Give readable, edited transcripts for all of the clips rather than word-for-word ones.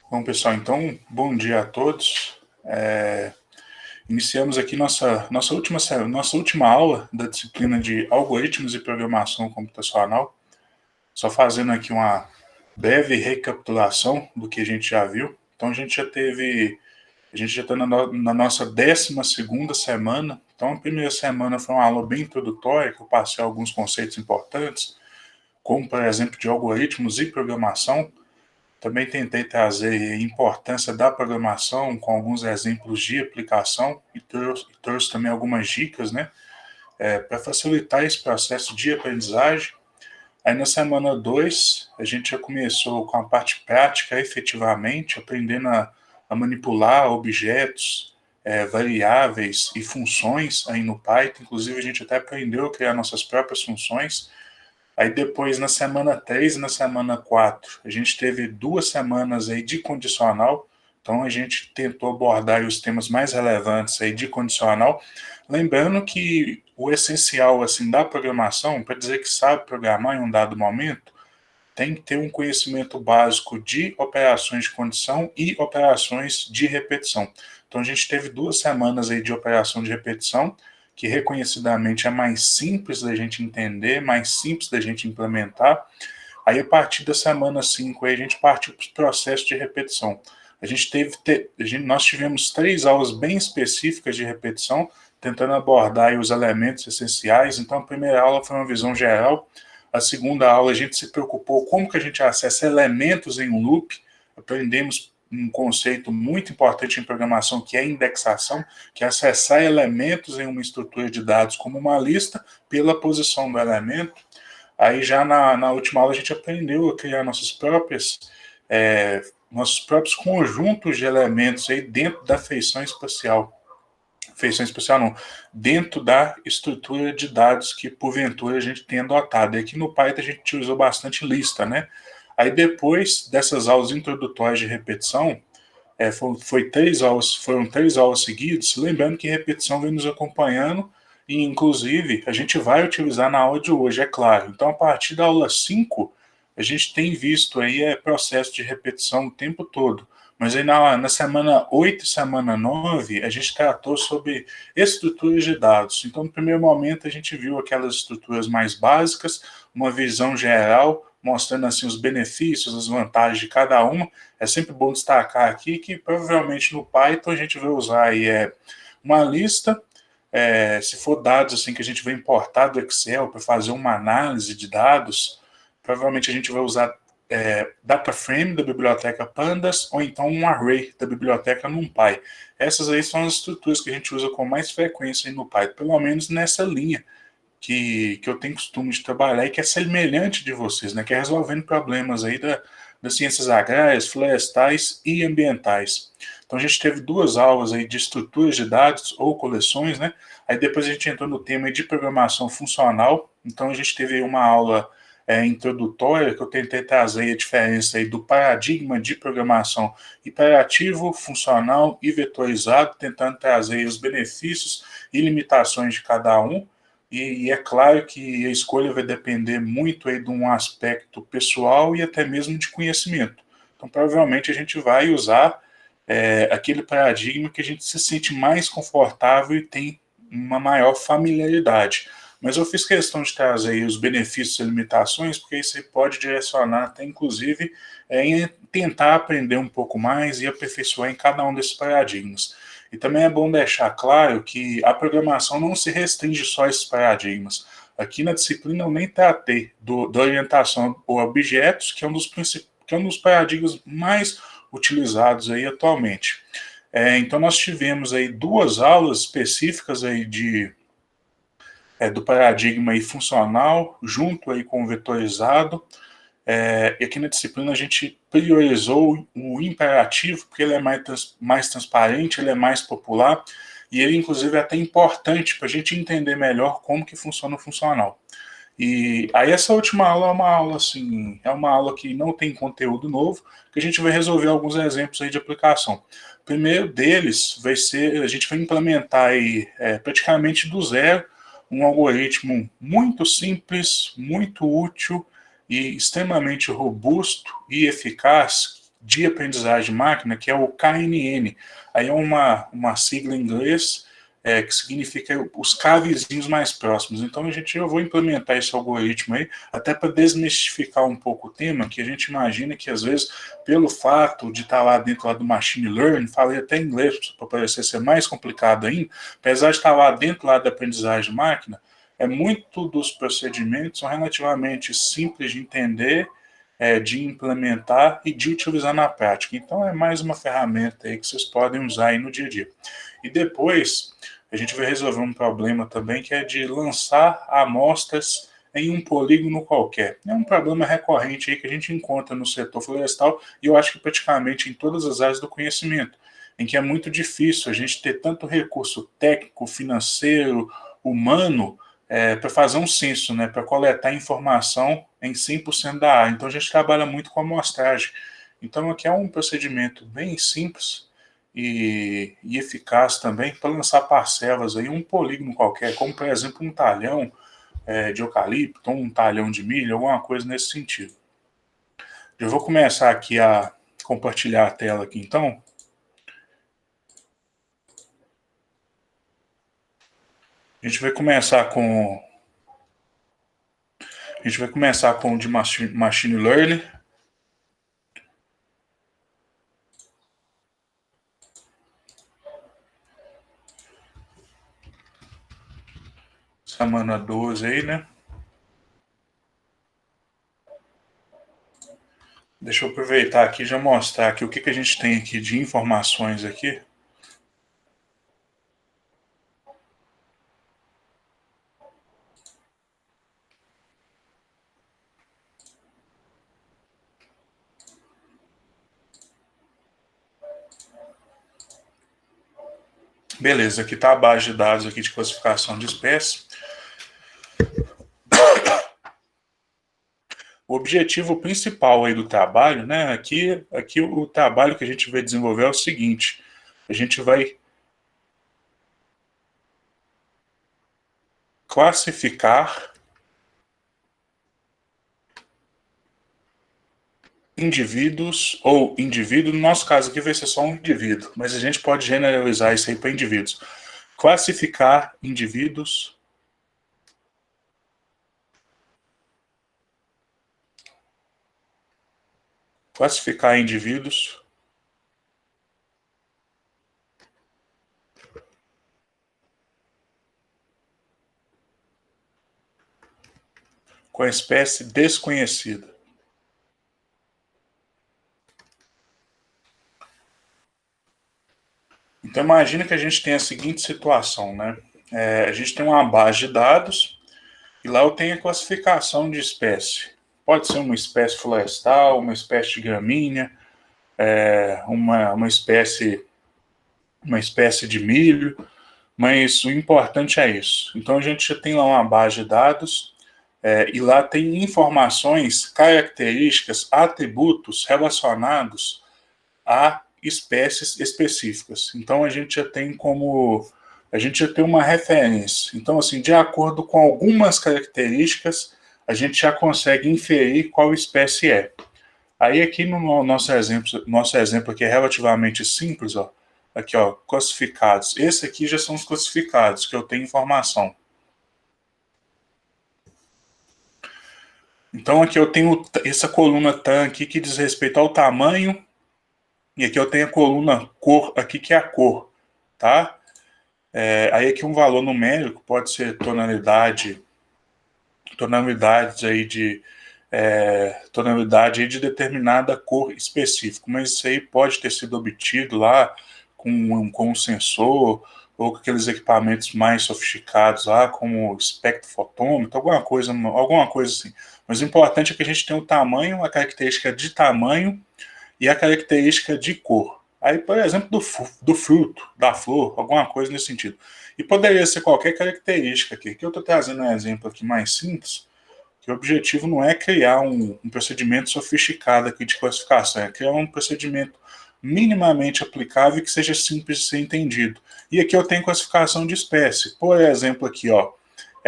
Bom, pessoal, então, bom dia a todos. Iniciamos aqui nossa última aula da disciplina de Algoritmos e Programação Computacional. Só fazendo aqui uma breve recapitulação do que a gente já viu. Então, a gente já está na nossa 12ª semana. Então, a primeira semana foi uma aula bem introdutória, que eu passei alguns conceitos importantes, como, por exemplo, de algoritmos e programação. Também tentei trazer a importância da programação com alguns exemplos de aplicação e trouxe também algumas dicas, né, para facilitar esse processo de aprendizagem. Aí na semana 2 a gente já começou com a parte prática, efetivamente, aprendendo a manipular objetos, variáveis e funções aí no Python. Inclusive a gente até aprendeu a criar nossas próprias funções. Aí depois, na semana 3 e na semana 4, a gente teve 2 semanas aí de condicional. Então a gente tentou abordar os temas mais relevantes aí de condicional. Lembrando que o essencial assim da programação, para dizer que sabe programar em um dado momento, tem que ter um conhecimento básico de operações de condição e operações de repetição. Então a gente teve 2 semanas aí de operação de repetição, que reconhecidamente é mais simples da gente entender, mais simples da gente implementar. Aí a partir da semana 5 aí, a gente partiu para o processo de repetição. Nós tivemos 3 aulas bem específicas de repetição, tentando abordar aí os elementos essenciais. Então a primeira aula foi uma visão geral. A segunda aula a gente se preocupou como que a gente acessa elementos em um loop. Aprendemos um conceito muito importante em programação, que é a indexação, que é acessar elementos em uma estrutura de dados como uma lista pela posição do elemento. Aí já na última aula a gente aprendeu a criar nossos próprios conjuntos de elementos aí dentro da feição espacial não, dentro da estrutura de dados que porventura a gente tem adotado. E aqui no Python a gente utilizou bastante lista, né? Aí depois dessas aulas introdutórias de repetição, foram 3 aulas seguidas, lembrando que repetição vem nos acompanhando e inclusive a gente vai utilizar na aula de hoje, é claro. Então a partir da aula 5, a gente tem visto aí processo de repetição o tempo todo. Mas aí na semana 8 e semana 9, a gente tratou sobre estruturas de dados. Então, no primeiro momento, a gente viu aquelas estruturas mais básicas, uma visão geral, mostrando assim os benefícios, as vantagens de cada uma. É sempre bom destacar aqui que provavelmente no Python a gente vai usar aí, uma lista, se for dados assim que a gente vai importar do Excel para fazer uma análise de dados, provavelmente a gente vai usar data frame da biblioteca Pandas ou então um array da biblioteca NumPy. Essas aí são as estruturas que a gente usa com mais frequência no Python, pelo menos nessa linha que eu tenho costume de trabalhar e que é semelhante de vocês, né? Que é resolvendo problemas aí das ciências agrárias, florestais e ambientais. Então a gente teve 2 aulas aí de estruturas de dados ou coleções, né? Aí depois a gente entrou no tema de programação funcional. Então a gente teve uma aula introdutória que eu tentei trazer a diferença aí do paradigma de programação imperativo, funcional e vetorizado, tentando trazer os benefícios e limitações de cada um. E é claro que a escolha vai depender muito aí de um aspecto pessoal e até mesmo de conhecimento. Então, provavelmente, a gente vai usar aquele paradigma que a gente se sente mais confortável e tem uma maior familiaridade. Mas eu fiz questão de trazer aí os benefícios e limitações, porque isso pode direcionar até, inclusive, em tentar aprender um pouco mais e aperfeiçoar em cada um desses paradigmas. E também é bom deixar claro que a programação não se restringe só a esses paradigmas. Aqui na disciplina eu nem tratei da orientação a objetos, que é um dos paradigmas mais utilizados aí atualmente. Então nós tivemos aí 2 aulas específicas aí do paradigma aí funcional, junto aí com o vetorizado. E aqui na disciplina a gente priorizou o imperativo, porque ele é mais transparente, ele é mais popular, e ele inclusive é até importante para a gente entender melhor como que funciona o funcional. E aí essa última aula é uma aula assim, é uma aula que não tem conteúdo novo, que a gente vai resolver alguns exemplos aí de aplicação. O primeiro deles vai ser, a gente vai implementar aí praticamente do zero um algoritmo muito simples, muito útil e extremamente robusto e eficaz de aprendizagem de máquina, que é o KNN. Aí é uma sigla em inglês que significa os K-vizinhos mais próximos. Então eu vou implementar esse algoritmo aí, até para desmistificar um pouco o tema, que a gente imagina que às vezes, pelo fato de estar lá dentro lá do machine learning, falei até em inglês para parecer ser mais complicado ainda, apesar de estar lá dentro lá da aprendizagem de máquina, muito dos procedimentos são relativamente simples de entender, de implementar e de utilizar na prática. Então é mais uma ferramenta aí que vocês podem usar aí no dia a dia. E depois a gente vai resolver um problema também que é de lançar amostras em um polígono qualquer. É um problema recorrente aí que a gente encontra no setor florestal e eu acho que praticamente em todas as áreas do conhecimento, em que é muito difícil a gente ter tanto recurso técnico, financeiro, humano, para fazer um censo, né, para coletar informação em 100% da área. Então a gente trabalha muito com amostragem. Então aqui é um procedimento bem simples e eficaz também para lançar parcelas aí, um polígono qualquer, como por exemplo um talhão de eucalipto, um talhão de milho, alguma coisa nesse sentido. Eu vou começar aqui a compartilhar a tela aqui então. A gente vai começar com o de machine learning. Semana 12 aí, né? Deixa eu aproveitar aqui e já mostrar aqui o que a gente tem aqui de informações aqui. Beleza, aqui está a base de dados aqui de classificação de espécies. O objetivo principal aí do trabalho, né? Aqui o trabalho que a gente vai desenvolver é o seguinte: a gente vai classificar indivíduos, ou indivíduo, no nosso caso aqui vai ser só um indivíduo, mas a gente pode generalizar isso aí para indivíduos. Classificar indivíduos com a espécie desconhecida. Então imagina que a gente tem a seguinte situação, né? A gente tem uma base de dados e lá eu tenho a classificação de espécie. Pode ser uma espécie florestal, uma espécie de gramínea, uma espécie de milho, mas o importante é isso. Então a gente já tem lá uma base de dados e lá tem informações, características, atributos relacionados a espécies específicas. Então a gente já tem uma referência. Então assim, de acordo com algumas características, a gente já consegue inferir qual espécie é. Aí aqui no nosso exemplo aqui é relativamente simples, ó. Aqui, ó, classificados. Esse aqui já são os classificados que eu tenho informação. Então aqui eu tenho essa coluna TAM aqui que diz respeito ao tamanho, e aqui eu tenho a coluna cor aqui que é a cor, tá? Aí aqui um valor numérico pode ser tonalidade aí de determinada cor específica, mas isso aí pode ter sido obtido lá com um sensor ou com aqueles equipamentos mais sofisticados lá, como o espectrofotômetro, alguma coisa assim. Mas o importante é que a gente tem o tamanho, a característica de tamanho e a característica de cor. Aí, por exemplo, do fruto, da flor, alguma coisa nesse sentido. E poderia ser qualquer característica aqui. Aqui eu estou trazendo um exemplo aqui mais simples, que o objetivo não é criar um procedimento sofisticado aqui de classificação, é criar um procedimento minimamente aplicável e que seja simples de ser entendido. E aqui eu tenho classificação de espécie. Por exemplo, aqui, ó,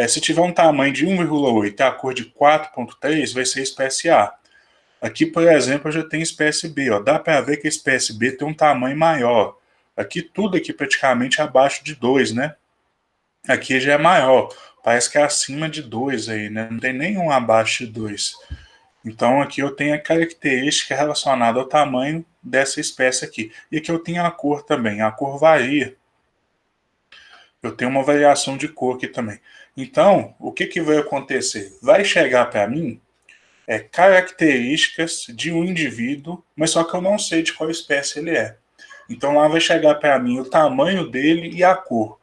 se tiver um tamanho de 1,8 e a cor de 4,3, vai ser espécie A. Aqui, por exemplo, eu já tenho espécie B. Ó. Dá para ver que a espécie B tem um tamanho maior. Aqui, tudo aqui praticamente abaixo de 2, né? Aqui já é maior. Parece que é acima de 2 aí, né? Não tem nenhum abaixo de 2. Então, aqui eu tenho a característica relacionada ao tamanho dessa espécie aqui. E aqui eu tenho a cor também. A cor varia. Eu tenho uma variação de cor aqui também. Então, o que, que vai acontecer? Vai chegar para mim características de um indivíduo, mas só que eu não sei de qual espécie ele é. Então lá vai chegar para mim o tamanho dele e a cor.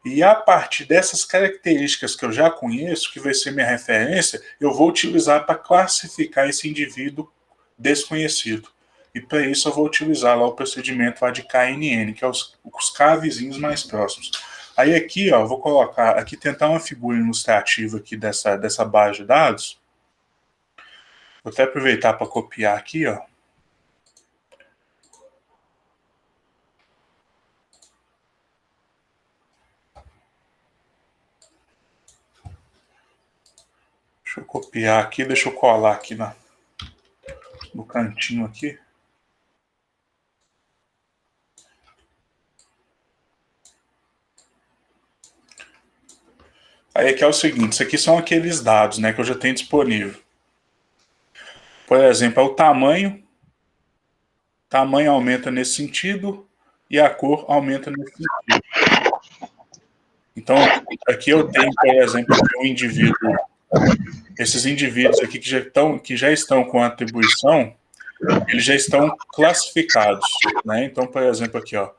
E a partir dessas características que eu já conheço, que vai ser minha referência, eu vou utilizar para classificar esse indivíduo desconhecido. E para isso eu vou utilizar lá o procedimento lá de KNN, que é os K vizinhos mais próximos. Aí aqui, ó, vou colocar, aqui tentar uma figura ilustrativa aqui dessa base de dados. Vou até aproveitar para copiar aqui, ó. Deixa eu copiar aqui, deixa eu colar aqui no cantinho aqui. Aí aqui é o seguinte, isso aqui são aqueles dados, né, que eu já tenho disponível. Por exemplo, é o tamanho. Tamanho aumenta nesse sentido e a cor aumenta nesse sentido. Então, aqui eu tenho, por exemplo, um indivíduo, esses indivíduos aqui que já estão com atribuição, eles já estão classificados, né? Então, por exemplo, aqui, ó,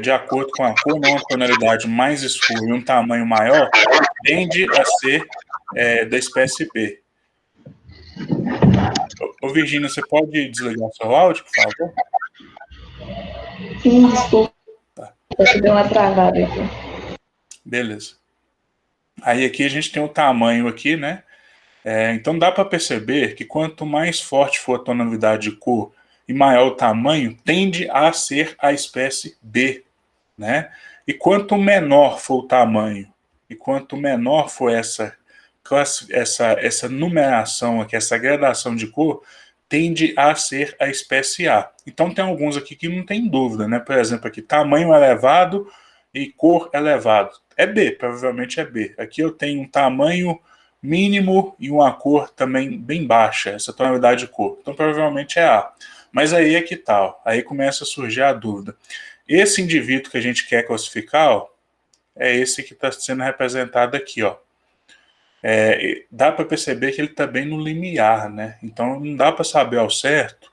de acordo com a cor, uma tonalidade mais escura e um tamanho maior, tende a ser da espécie B. Ô, Virgínia, você pode desligar o seu áudio, por favor? Sim, desculpa. Tá. Deu uma travada aqui. Beleza. Aí aqui a gente tem o tamanho aqui, né? Então dá para perceber que quanto mais forte for a tonalidade de cor e maior o tamanho, tende a ser a espécie B, né? E quanto menor for o tamanho e quanto menor for essa numeração aqui, essa gradação de cor, tende a ser a espécie A. Então tem alguns aqui que não tem dúvida, né? Por exemplo, aqui tamanho elevado e cor elevado. É B, provavelmente é B. Aqui eu tenho um tamanho mínimo e uma cor também bem baixa, essa tonalidade de cor. Então provavelmente é A. Mas aí é que tal? Aí começa a surgir a dúvida. Esse indivíduo que a gente quer classificar, ó, é esse que está sendo representado aqui, ó. Dá para perceber que ele está bem no limiar, né? Então não dá para saber ao certo,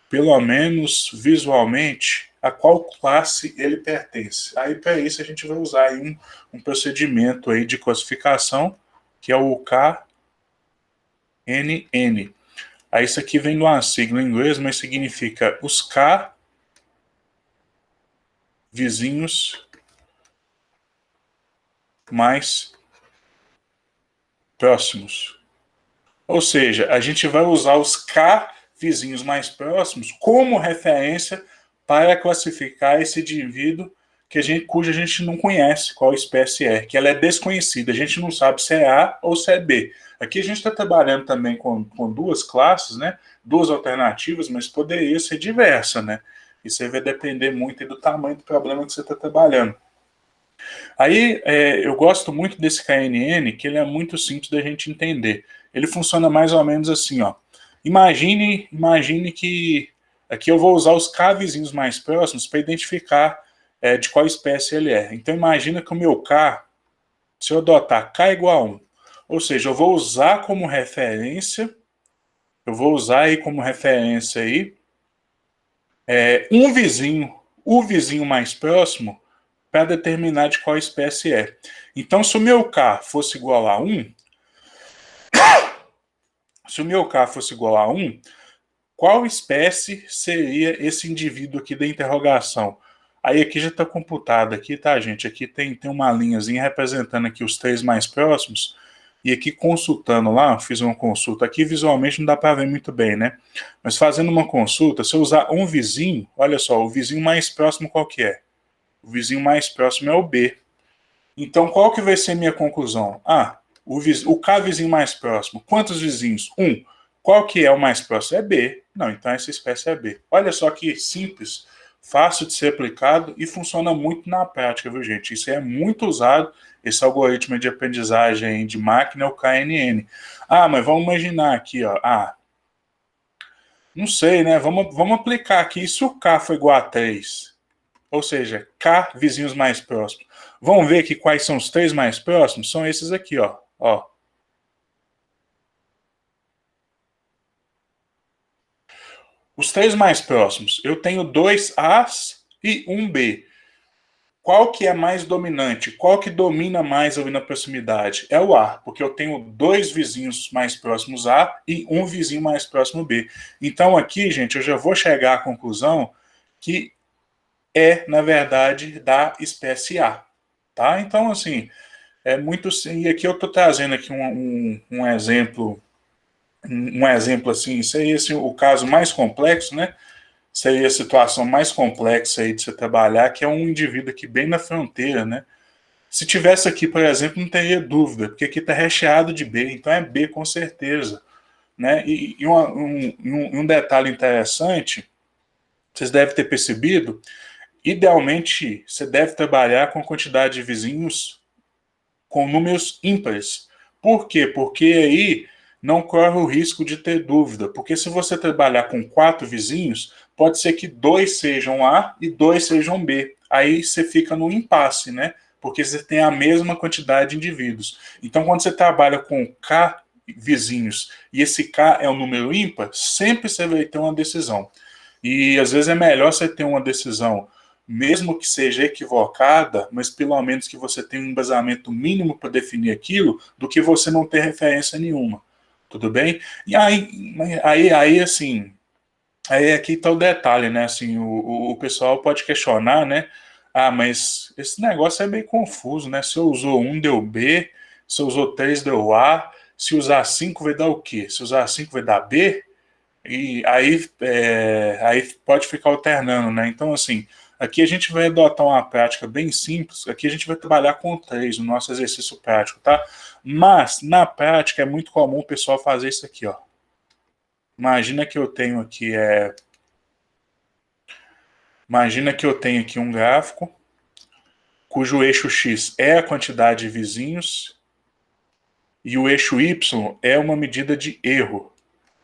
pelo menos visualmente, a qual classe ele pertence. Aí para isso a gente vai usar aí um procedimento aí de classificação, que é o KNN. Aí isso aqui vem de uma sigla em inglês, mas significa os K vizinhos mais próximos. Ou seja, a gente vai usar os K vizinhos mais próximos como referência para classificar esse indivíduo cuja a gente não conhece qual espécie é, que ela é desconhecida, a gente não sabe se é A ou se é B. Aqui a gente está trabalhando também com duas classes, né? Duas alternativas, mas poderia ser diversa, né? Isso aí vai depender muito do tamanho do problema que você está trabalhando. Aí eu gosto muito desse KNN, que ele é muito simples da gente entender. Ele funciona mais ou menos assim, ó. Imagine que aqui eu vou usar os K vizinhos mais próximos para identificar de qual espécie ele é. Então imagina que o meu K, se eu adotar K igual a 1, ou seja, eu vou usar como referência, aí o vizinho mais próximo, para determinar de qual espécie é. Então, se o meu K fosse igual a 1, qual espécie seria esse indivíduo aqui da interrogação? Aí aqui já está computado aqui, tá, gente? Aqui tem uma linhazinha representando aqui os 3 mais próximos, e aqui consultando lá, fiz uma consulta. Aqui visualmente não dá para ver muito bem, né? Mas fazendo uma consulta, se eu usar um vizinho, olha só, o vizinho mais próximo qual que é? O vizinho mais próximo é o B. Então, qual que vai ser minha conclusão? O K vizinho mais próximo. Quantos vizinhos? 1. Qual que é o mais próximo? É B. Não, então essa espécie é B. Olha só que simples, fácil de ser aplicado e funciona muito na prática, viu, gente? Isso é muito usado, esse algoritmo de aprendizagem de máquina é o KNN. Ah, mas vamos imaginar aqui, ó. Ah, não sei, né? Vamos aplicar aqui. E se o K for igual a 3? Ou seja, K vizinhos mais próximos. Vamos ver aqui quais são os 3 mais próximos? São esses aqui, ó. Ó. Os 3 mais próximos, eu tenho 2 As e 1 B. Qual que é mais dominante? Qual que domina mais ali na proximidade? É o A, porque eu tenho 2 vizinhos mais próximos A e 1 vizinho mais próximo B. Então aqui, gente, eu já vou chegar à conclusão que é, na verdade, da espécie A. Tá? Então, assim, é muito... E aqui eu estou trazendo aqui um exemplo, um exemplo assim, seria assim, o caso mais complexo, né? Seria a situação mais complexa aí de você trabalhar, que é um indivíduo aqui bem na fronteira, né? Se tivesse aqui, por exemplo, não teria dúvida, porque aqui está recheado de B, então é B com certeza, né? E um detalhe interessante, vocês devem ter percebido, idealmente você deve trabalhar com quantidade de vizinhos com números ímpares. Por quê? Porque aí não corre o risco de ter dúvida. Porque se você trabalhar com 4 vizinhos, pode ser que 2 sejam A e 2 sejam B. Aí você fica no impasse, né? Porque você tem a mesma quantidade de indivíduos. Então, quando você trabalha com K vizinhos e esse K é um número ímpar, sempre você vai ter uma decisão. E às vezes é melhor você ter uma decisão mesmo que seja equivocada, mas pelo menos que você tenha um embasamento mínimo para definir aquilo, do que você não ter referência nenhuma. Tudo bem? E aí assim, aí aqui está o detalhe, né? Assim, o pessoal pode questionar, né? Ah, mas esse negócio é meio confuso, né? Se eu usou 1, deu B, se eu usou 3, deu A, se usar 5 vai dar o quê? Se usar 5 vai dar B? E aí pode ficar alternando, né? Então, assim, aqui a gente vai adotar uma prática bem simples. Aqui a gente vai trabalhar com 3 no nosso exercício prático, tá? Mas, na prática, é muito comum o pessoal fazer isso aqui, ó. Imagina que eu tenho aqui, Imagina que eu tenho aqui um gráfico, cujo eixo X é a quantidade de vizinhos, e o eixo Y é uma medida de erro.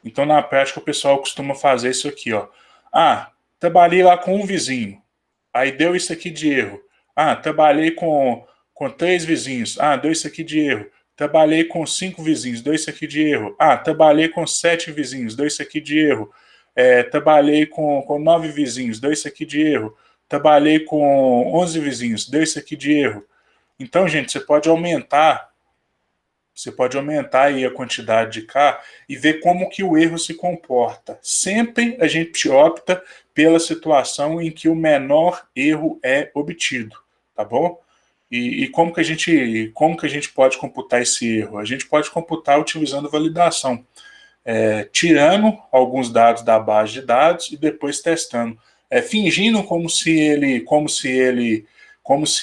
Então, na prática, o pessoal costuma fazer isso aqui, ó. Ah, trabalhei lá com um vizinho. Aí deu isso aqui de erro. Ah, trabalhei com 3 vizinhos. Ah, deu isso aqui de erro. Trabalhei com 5 vizinhos. Deu isso aqui de erro. Ah, trabalhei com 7 vizinhos. Deu isso aqui de erro. Trabalhei com 9 vizinhos. Deu isso aqui de erro. Trabalhei com 11 vizinhos. Deu isso aqui de erro. Então, gente, você pode aumentar aí a quantidade de K e ver como que o erro se comporta. Sempre a gente opta pela situação em que o menor erro é obtido, tá bom? E como que a gente pode computar esse erro? A gente pode computar utilizando validação, tirando alguns dados da base de dados e depois testando, fingindo como se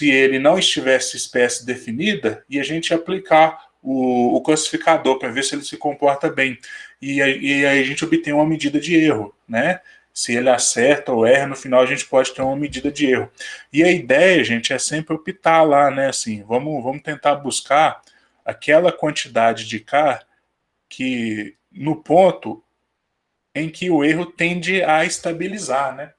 ele não estivesse espécie definida e a gente aplicar o classificador para ver se ele se comporta bem. E aí a gente obtém uma medida de erro, né? Se ele acerta ou erra, no final a gente pode ter uma medida de erro. E a ideia, gente, é sempre optar lá, né? Assim, vamos tentar buscar aquela quantidade de K que no ponto em que o erro tende a estabilizar, né?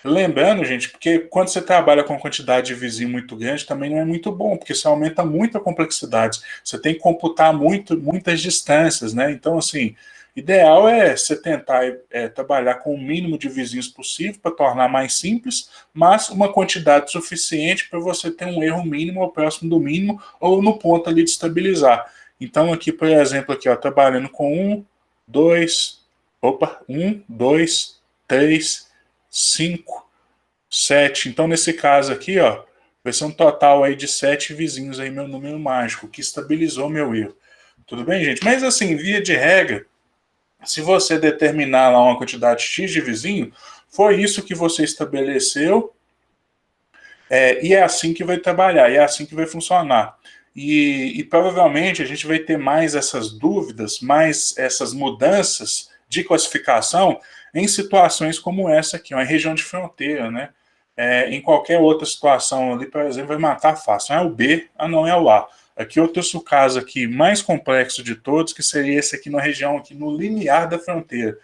Lembrando, gente, porque quando você trabalha com quantidade de vizinho muito grande, também não é muito bom, porque isso aumenta muito a complexidade. Você tem que computar muitas distâncias, né? Então, assim, ideal é você tentar trabalhar com o mínimo de vizinhos possível para tornar mais simples, mas uma quantidade suficiente para você ter um erro mínimo ou próximo do mínimo ou no ponto ali de estabilizar. Então, aqui, por exemplo, aqui, ó, trabalhando com 2, 3, 5, 7. Então, nesse caso aqui, ó, vai ser um total aí de 7 vizinhos aí, meu número mágico, que estabilizou meu erro. Tudo bem, gente? Mas assim, via de regra, se você determinar lá uma quantidade X de vizinho, foi isso que você estabeleceu, e é assim que vai trabalhar, e é assim que vai funcionar. e provavelmente a gente vai ter mais essas dúvidas, mais essas mudanças de classificação em situações como essa aqui, uma região de fronteira, né? Em qualquer outra situação ali, por exemplo, vai matar fácil. Ah, é o B, não é o A. Aqui eu trouxe o caso aqui mais complexo de todos, que seria esse aqui na região, aqui no limiar da fronteira.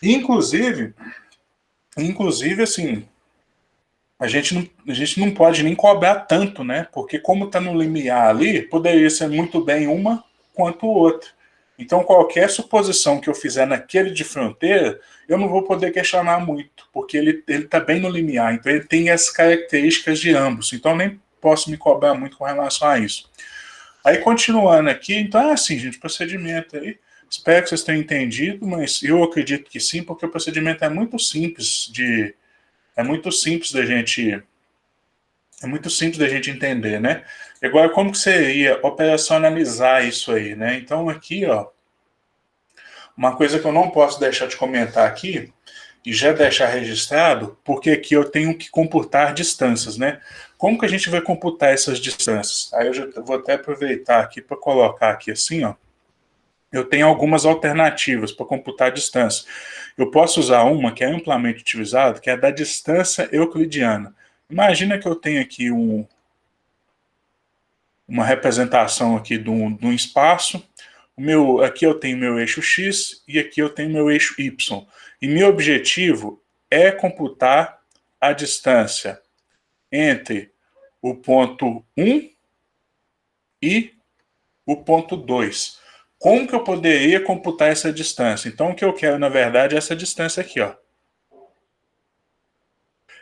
Inclusive assim, a gente não pode nem cobrar tanto, né? Porque como está no limiar ali, poderia ser muito bem uma quanto outra. Então, qualquer suposição que eu fizer naquele de fronteira, eu não vou poder questionar muito, porque ele está bem no limiar, então ele tem as características de ambos. Então, eu nem posso me cobrar muito com relação a isso. Aí, continuando aqui, então é assim, gente, procedimento aí. Espero que vocês tenham entendido, mas eu acredito que sim, porque o procedimento é muito simples é muito simples da gente entender, né? Agora, como que você ia operacionalizar isso aí, né? Então, aqui, ó, uma coisa que eu não posso deixar de comentar aqui, e já deixar registrado, porque aqui eu tenho que computar distâncias, né? Como que a gente vai computar essas distâncias? Aí eu já vou até aproveitar aqui para colocar aqui assim, ó. Eu tenho algumas alternativas para computar a distância. Eu posso usar uma que é amplamente utilizada, que é a da distância euclidiana. Imagina que eu tenho aqui uma representação aqui de um espaço. Aqui eu tenho meu eixo X e aqui eu tenho meu eixo Y. E meu objetivo é computar a distância entre o ponto 1 e o ponto 2. Como que eu poderia computar essa distância? Então, o que eu quero, na verdade, é essa distância aqui, ó.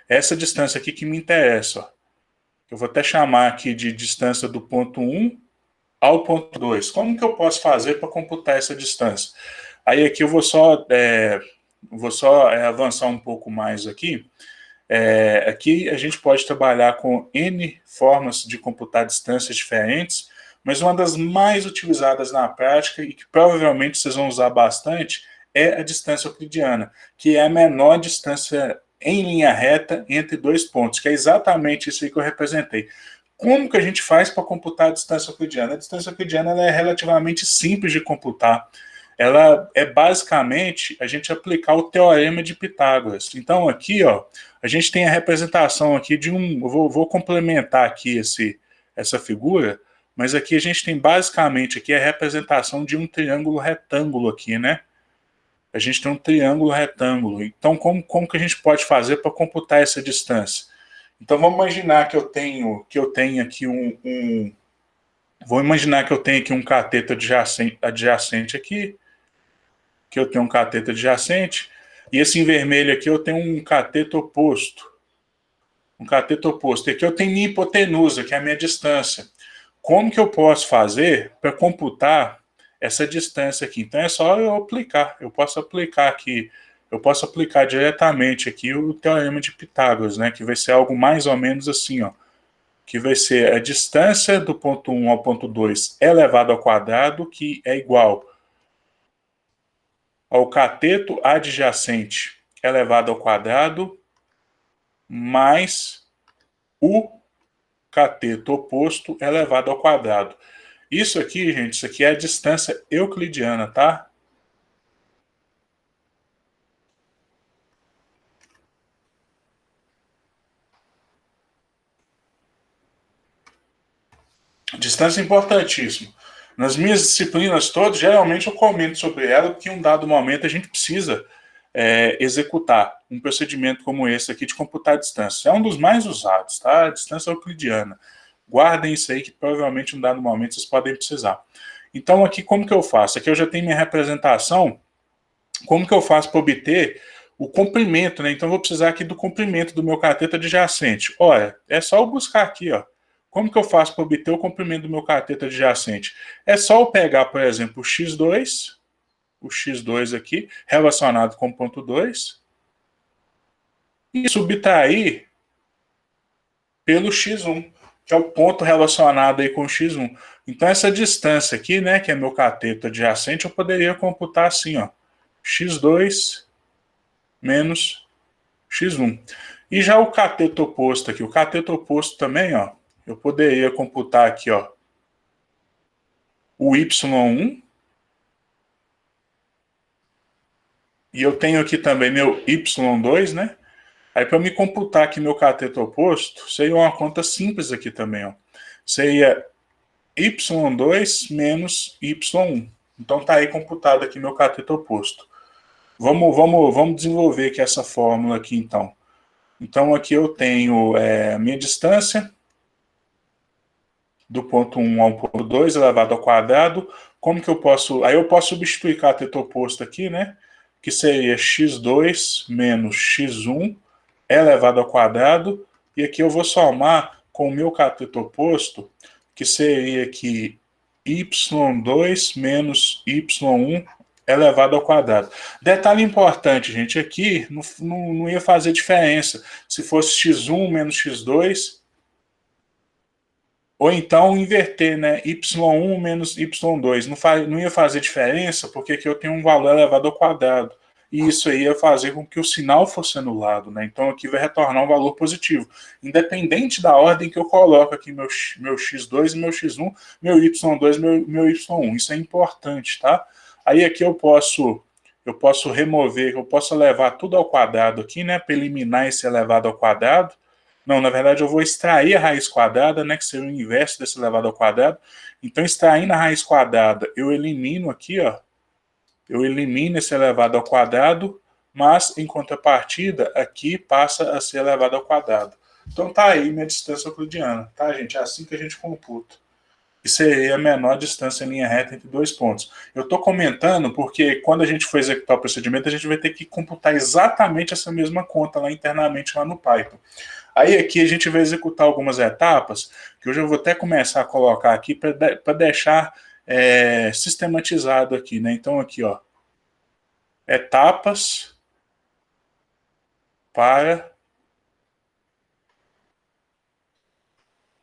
Essa distância aqui que me interessa, ó. Eu vou até chamar aqui de distância do ponto 1 ao ponto 2. Como que eu posso fazer para computar essa distância? Aí aqui eu vou só avançar um pouco mais aqui. Aqui a gente pode trabalhar com N formas de computar distâncias diferentes, mas uma das mais utilizadas na prática e que provavelmente vocês vão usar bastante é a distância euclidiana, que é a menor distância em linha reta entre dois pontos, que é exatamente isso aí que eu representei. Como que a gente faz para computar a distância euclidiana? A distância euclidiana ela é relativamente simples de computar. Ela é basicamente a gente aplicar o teorema de Pitágoras. Então aqui, ó, a gente tem a representação aqui de um... Vou complementar aqui essa figura, mas aqui a gente tem basicamente aqui a representação de um triângulo retângulo aqui, né? A gente tem um triângulo retângulo. Então, como que a gente pode fazer para computar essa distância? Então, vamos imaginar que eu tenho aqui vou imaginar que eu tenho aqui um cateto adjacente aqui, que eu tenho um cateto adjacente, e esse em vermelho aqui eu tenho um cateto oposto. Um cateto oposto. E aqui eu tenho minha hipotenusa, que é a minha distância. Como que eu posso fazer para computar essa distância aqui? Então é só eu aplicar. Eu posso aplicar diretamente aqui o teorema de Pitágoras, né? Que vai ser algo mais ou menos assim, ó. Que vai ser a distância do ponto 1 ao ponto 2 elevado ao quadrado, que é igual ao cateto adjacente elevado ao quadrado, mais o cateto oposto elevado ao quadrado. Isso aqui, gente, isso aqui é a distância euclidiana, tá? Distância importantíssima. Nas minhas disciplinas todas, geralmente eu comento sobre ela, porque em um dado momento a gente precisa executar um procedimento como esse aqui de computar a distância. É um dos mais usados, tá? A distância euclidiana. Guardem isso aí que provavelmente em um dado momento vocês podem precisar. Então aqui como que eu faço? Aqui eu já tenho minha representação. Como que eu faço para obter o comprimento, né? Então eu vou precisar aqui do comprimento do meu cateto adjacente. Olha, é só eu buscar aqui, ó. Como que eu faço para obter o comprimento do meu cateto adjacente? É só eu pegar, por exemplo, o X2 aqui, relacionado com o ponto 2, e subtrair pelo X1, que é o ponto relacionado aí com o X1. Então essa distância aqui, né, que é meu cateto adjacente, eu poderia computar assim, ó, X2 menos X1. E já o cateto oposto aqui, o cateto oposto também, ó, eu poderia computar aqui, ó, o y1, e eu tenho aqui também meu y2, né? Aí para me computar aqui meu cateto oposto, seria uma conta simples aqui também, ó. Seria y2 menos y1. Então tá aí computado aqui meu cateto oposto. Vamos desenvolver aqui essa fórmula aqui então. Então aqui eu tenho a minha distância do ponto 1 ao ponto 2 elevado ao quadrado. Como que eu posso... Aí eu posso substituir cateto oposto aqui, né? Que seria x2 menos x1 elevado ao quadrado. E aqui eu vou somar com o meu cateto oposto, que seria aqui y2 menos y1 elevado ao quadrado. Detalhe importante, gente, aqui não ia fazer diferença se fosse x1 menos x2, ou então inverter, né, y1 menos y2. Não ia fazer diferença, porque aqui eu tenho um valor elevado ao quadrado. E isso aí ia fazer com que o sinal fosse anulado, né? Então aqui vai retornar um valor positivo. Independente da ordem que eu coloco aqui, meu x2 e meu x1, meu y2 e meu y1. Isso é importante, tá? Aí aqui eu posso remover, eu posso elevar tudo ao quadrado aqui, né? Para eliminar esse elevado ao quadrado. Não, na verdade eu vou extrair a raiz quadrada, né? Que seria o inverso desse elevado ao quadrado. Então, extraindo a raiz quadrada, eu elimino aqui, ó. Eu elimino esse elevado ao quadrado, mas em contrapartida, aqui passa a ser elevado ao quadrado. Então tá aí minha distância euclidiana, tá, gente? É assim que a gente computa. E seria a menor distância em linha reta entre dois pontos. Eu estou comentando porque quando a gente for executar o procedimento, a gente vai ter que computar exatamente essa mesma conta lá internamente lá no Python. Aí aqui a gente vai executar algumas etapas, que hoje eu vou até começar a colocar aqui para deixar sistematizado aqui, né? Então aqui, ó, etapas para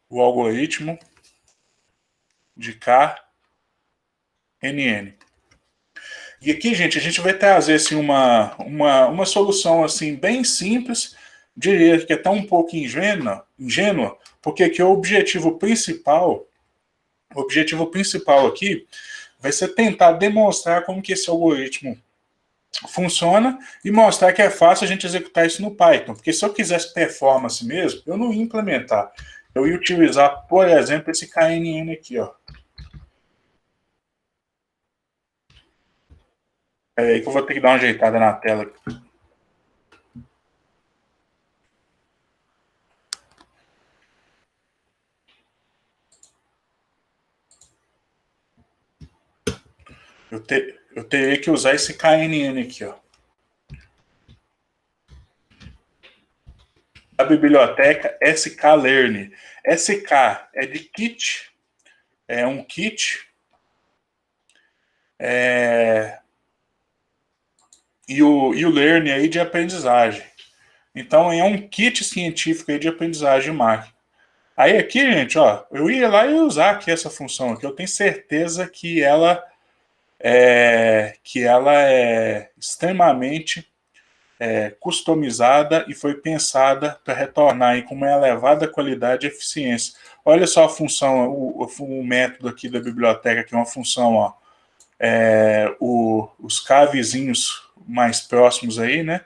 o algoritmo de KNN. E aqui, gente, a gente vai trazer assim, uma solução assim, bem simples, diria que até um pouco ingênua, porque aqui o objetivo principal aqui vai ser tentar demonstrar como que esse algoritmo funciona e mostrar que é fácil a gente executar isso no Python. Porque se eu quisesse performance mesmo, eu não ia implementar. Eu ia utilizar, por exemplo, esse KNN aqui, ó. É aí que eu vou ter que dar uma ajeitada na tela. Eu teria que usar esse KNN aqui, ó. A biblioteca sklearn. SK é de kit, é um kit, e o learn aí de aprendizagem. Então é um kit científico aí de aprendizagem de máquina. Aí aqui, gente, ó, eu ia lá e usar aqui essa função aqui. Eu tenho certeza que ela é extremamente customizada e foi pensada para retornar aí com uma elevada qualidade e eficiência. Olha só a função, o método aqui da biblioteca, que é uma função, ó, os K vizinhos mais próximos aí, né?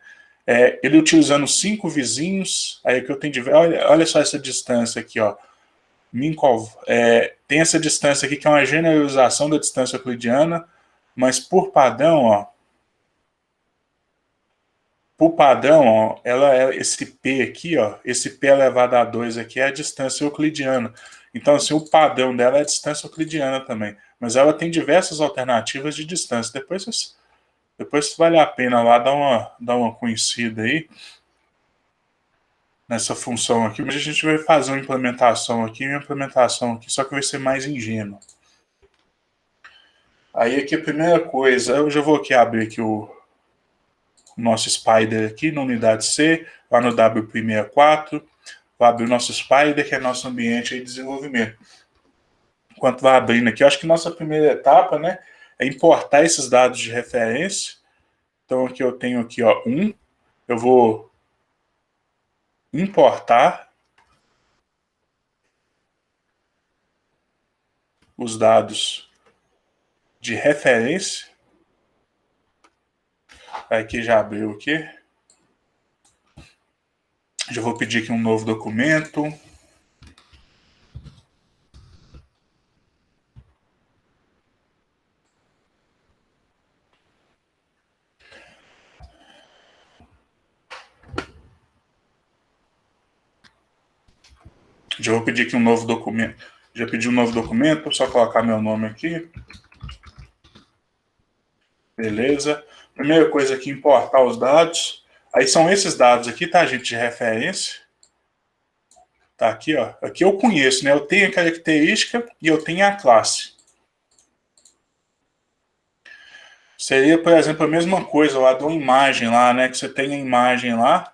Ele utilizando 5 vizinhos, aí que eu tenho de ver, olha só essa distância aqui, ó. Minkov, tem essa distância aqui que é uma generalização da distância euclidiana, mas por padrão, ó, esse P aqui, ó, esse P elevado a 2 aqui é a distância euclidiana. Então, assim, o padrão dela é a distância euclidiana também. Mas ela tem diversas alternativas de distância. Depois vale a pena lá dar uma conhecida aí nessa função aqui. Mas a gente vai fazer uma implementação aqui, só que vai ser mais ingênua. Aí aqui a primeira coisa, eu já vou aqui abrir aqui o nosso Spider aqui na unidade C, lá no W64, vou abrir o nosso Spider, que é nosso ambiente de desenvolvimento. Enquanto vai abrindo aqui, eu acho que nossa primeira etapa, né, é importar esses dados de referência. Então aqui eu tenho aqui, ó, eu vou importar os dados de referência. Aqui já abriu aqui. Já vou pedir aqui um novo documento. Já vou pedir aqui um novo documento. Já pedi um novo documento, só colocar meu nome aqui. Beleza. Primeira coisa aqui, importar os dados. Aí são esses dados aqui, tá, gente, de referência. Tá aqui, ó. Aqui eu conheço, né? Eu tenho a característica e eu tenho a classe. Seria, por exemplo, a mesma coisa lá de uma imagem lá, né? Que você tem a imagem lá.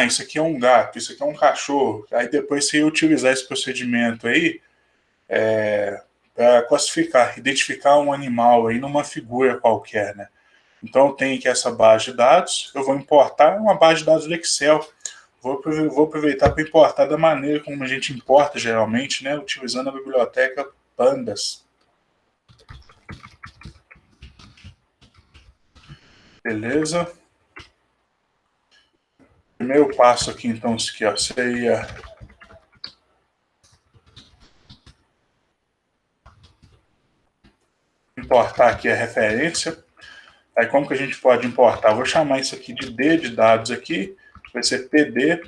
Isso aqui é um gato, isso aqui é um cachorro. Aí depois você ia utilizar esse procedimento aí para classificar, identificar um animal aí numa figura qualquer, né? Então eu tenho aqui essa base de dados, eu vou importar uma base de dados do Excel. Vou aproveitar para importar da maneira como a gente importa geralmente, né? Utilizando a biblioteca Pandas. Beleza? Primeiro passo aqui, então, aqui, ó, seria importar aqui a referência. Aí como que a gente pode importar? Vou chamar isso aqui de D de dados aqui. Vai ser pd.read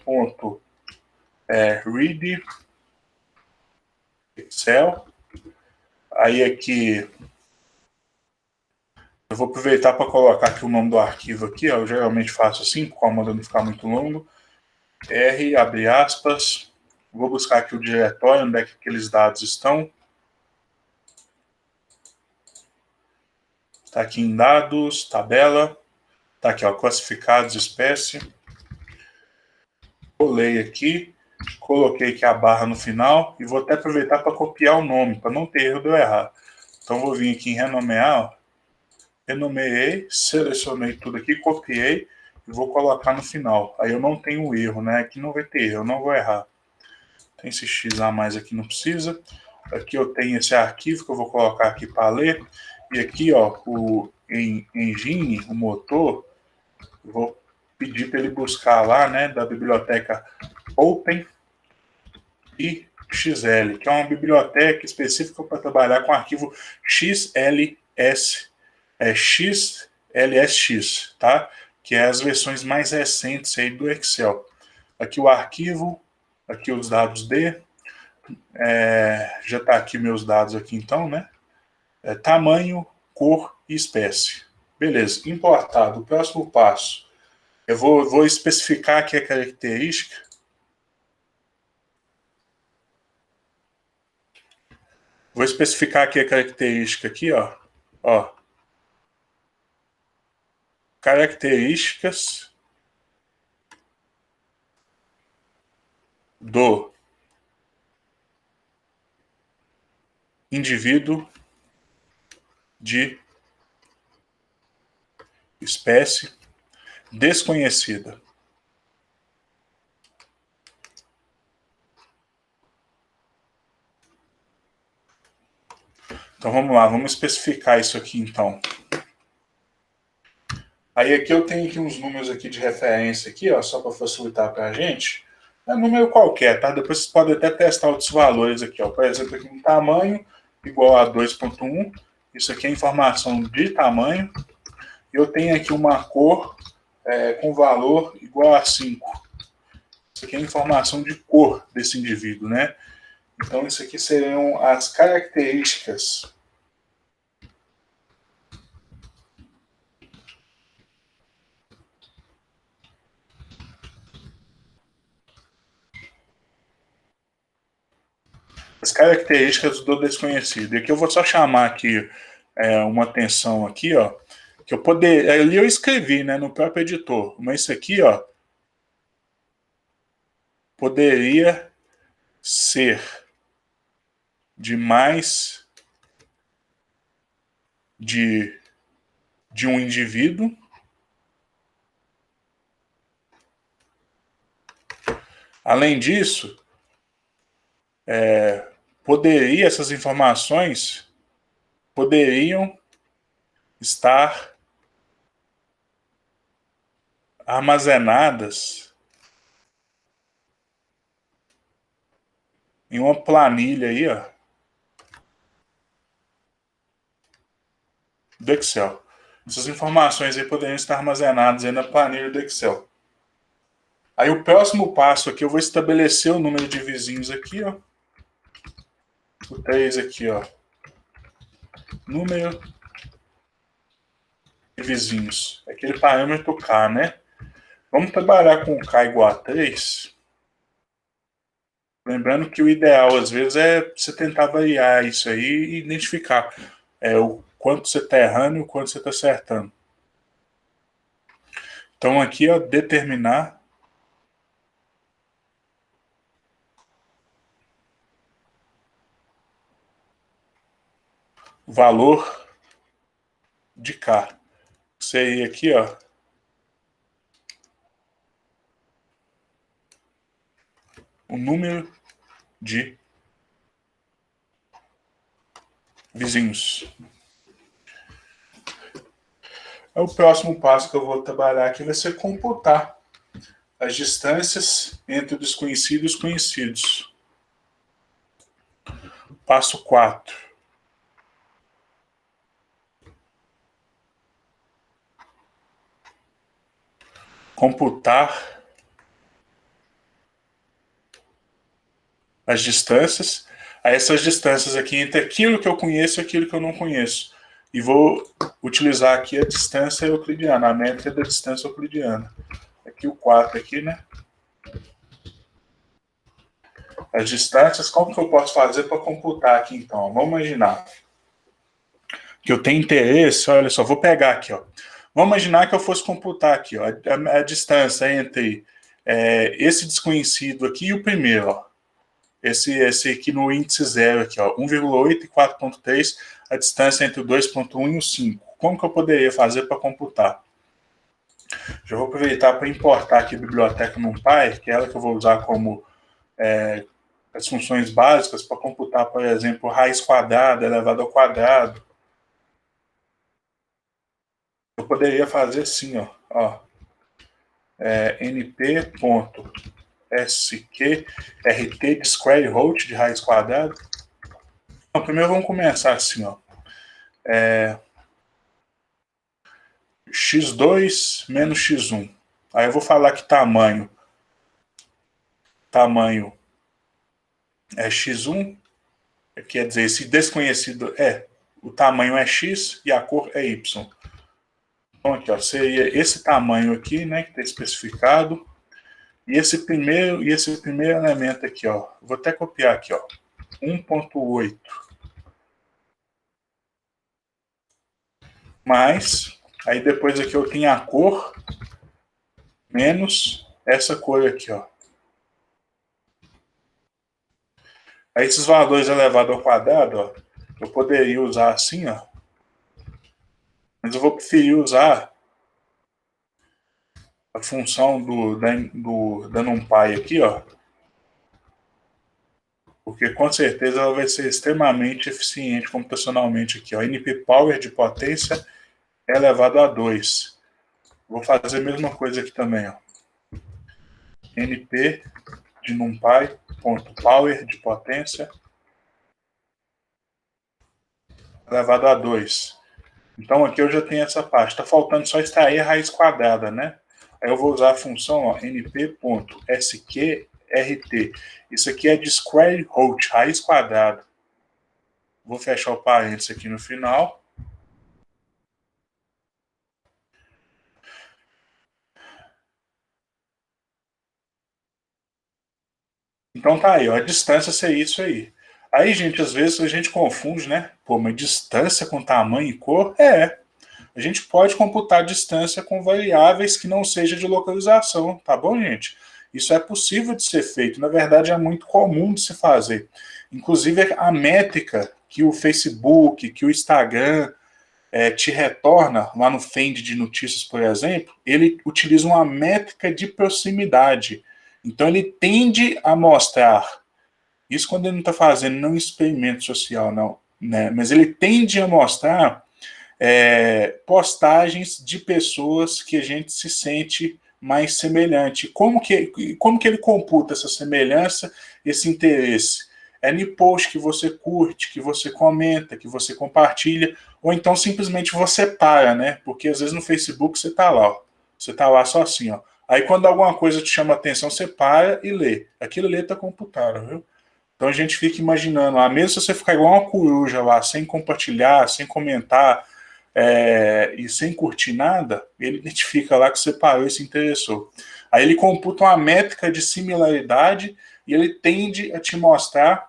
Excel. Aí aqui eu vou aproveitar para colocar aqui o nome do arquivo aqui. Ó, eu geralmente faço assim, para o comando não ficar muito longo. R, abre aspas. Vou buscar aqui o diretório onde é que aqueles dados estão. Está aqui em dados, tabela. Está aqui, ó, classificados, espécie. Colei aqui, coloquei aqui a barra no final e vou até aproveitar para copiar o nome, para não ter erro de eu errar. Então vou vir aqui em renomear, ó. Renomeei, selecionei tudo aqui, copiei e vou colocar no final. Aí eu não tenho erro, né? Aqui não vai ter erro, eu não vou errar. Tem esse X a mais aqui, não precisa. Aqui eu tenho esse arquivo que eu vou colocar aqui para ler. E aqui, ó, o engine, o motor, eu vou pedir para ele buscar lá, né, da biblioteca Open e XL, que é uma biblioteca específica para trabalhar com arquivo XLSX, tá? Que é as versões mais recentes aí do Excel. Aqui o arquivo, aqui os dados já está aqui meus dados aqui então, né? Tamanho, cor e espécie. Beleza, importado. O próximo passo, eu vou especificar aqui a característica. Vou especificar aqui a característica aqui, ó. Ó. Características do indivíduo de espécie desconhecida. Então vamos lá, vamos especificar isso aqui então. Aí aqui eu tenho aqui uns números aqui de referência aqui, ó, só para facilitar para a gente. É um número qualquer, tá? Depois vocês podem até testar outros valores aqui, ó. Por exemplo, aqui um tamanho igual a 2.1. Isso aqui é informação de tamanho. Eu tenho aqui uma cor com valor igual a 5. Isso aqui é informação de cor desse indivíduo, né? Então, isso aqui seriam as características do desconhecido. E aqui eu vou só chamar aqui uma atenção aqui, ó, que eu poder, ali eu escrevi, né, no próprio editor, mas isso aqui, ó, poderia ser de mais de um indivíduo Além disso, poderia essas informações poderiam estar armazenadas em uma planilha aí, ó, do Excel. Essas informações aí poderiam estar armazenadas aí na planilha do Excel. Aí o próximo passo aqui, eu vou estabelecer o número de vizinhos aqui, ó. O 3 aqui, ó. Número de vizinhos. Aquele parâmetro K, né? Vamos trabalhar com K igual a 3. Lembrando que o ideal, às vezes, é você tentar variar isso aí e identificar o quanto você está errando e o quanto você está acertando. Então, aqui, ó, determinar o valor de K. Seria aqui, ó, o número de vizinhos. O próximo passo que eu vou trabalhar aqui vai ser computar as distâncias entre o desconhecido e os conhecidos. Passo 4. Computar as distâncias. Essas distâncias aqui entre aquilo que eu conheço e aquilo que eu não conheço. E vou utilizar aqui a distância euclidiana, a métrica da distância euclidiana. Aqui o 4 aqui, né? As distâncias, como que eu posso fazer para computar aqui então? Vamos imaginar que eu tenho interesse, olha só, vou pegar aqui, ó. Vamos imaginar que eu fosse computar aqui, ó, a distância entre esse desconhecido aqui e o primeiro, ó. Esse aqui no índice 0 aqui, ó, 1,8 e 4,3, a distância entre o 2,1 e o 5. Como que eu poderia fazer para computar? Já vou aproveitar para importar aqui a biblioteca NumPy, que é ela que eu vou usar como as funções básicas para computar, por exemplo, raiz quadrada elevado ao quadrado. Eu poderia fazer assim, ó np.sqrt de square root, de raiz quadrada. Então, primeiro vamos começar assim, ó. x2 menos x1. Aí eu vou falar que tamanho é x1, quer dizer, esse desconhecido o tamanho é x e a cor é y. Então aqui, ó, seria esse tamanho aqui, né, que está especificado, e esse primeiro elemento aqui, ó, vou até copiar aqui, ó, 1,8 mais, aí depois aqui eu tenho a cor menos essa cor aqui, ó. Aí esses valores elevados ao quadrado, ó, eu poderia usar assim, ó, mas eu vou preferir usar a função da NumPy aqui, ó, porque com certeza ela vai ser extremamente eficiente computacionalmente aqui, ó, nppower de potência elevado a 2. Vou fazer a mesma coisa aqui também, ó. np de NumPy.power de potência elevado a 2. Então aqui eu já tenho essa parte. Está faltando só extrair a raiz quadrada, né? Aí eu vou usar a função, ó, np.sqrt. Isso aqui é de square root, raiz quadrada. Vou fechar o parênteses aqui no final. Então tá aí, ó, a distância seria isso aí. Aí, gente, às vezes a gente confunde, né? Pô, mas distância com tamanho e cor? A gente pode computar a distância com variáveis que não seja de localização, tá bom, gente? Isso é possível de ser feito, na verdade é muito comum de se fazer. Inclusive a métrica que o Facebook, que o Instagram te retorna, lá no feed de notícias, por exemplo, ele utiliza uma métrica de proximidade. Então ele tende a mostrar, isso quando ele não está fazendo nenhum experimento social, não. né? Mas ele tende a mostrar postagens de pessoas que a gente se sente mais semelhante. Como que ele computa essa semelhança, esse interesse? É no post que você curte, que você comenta, que você compartilha, ou então simplesmente você para, né? Porque às vezes no Facebook você tá lá, ó. Você tá lá só assim, ó. Aí quando alguma coisa te chama a atenção, você para e lê. Aquilo ali tá computado, viu? Então a gente fica imaginando, mesmo se você ficar igual uma coruja lá, sem compartilhar, sem comentar, e sem curtir nada, ele identifica lá que você parou e se interessou. Aí ele computa uma métrica de similaridade e ele tende a te mostrar,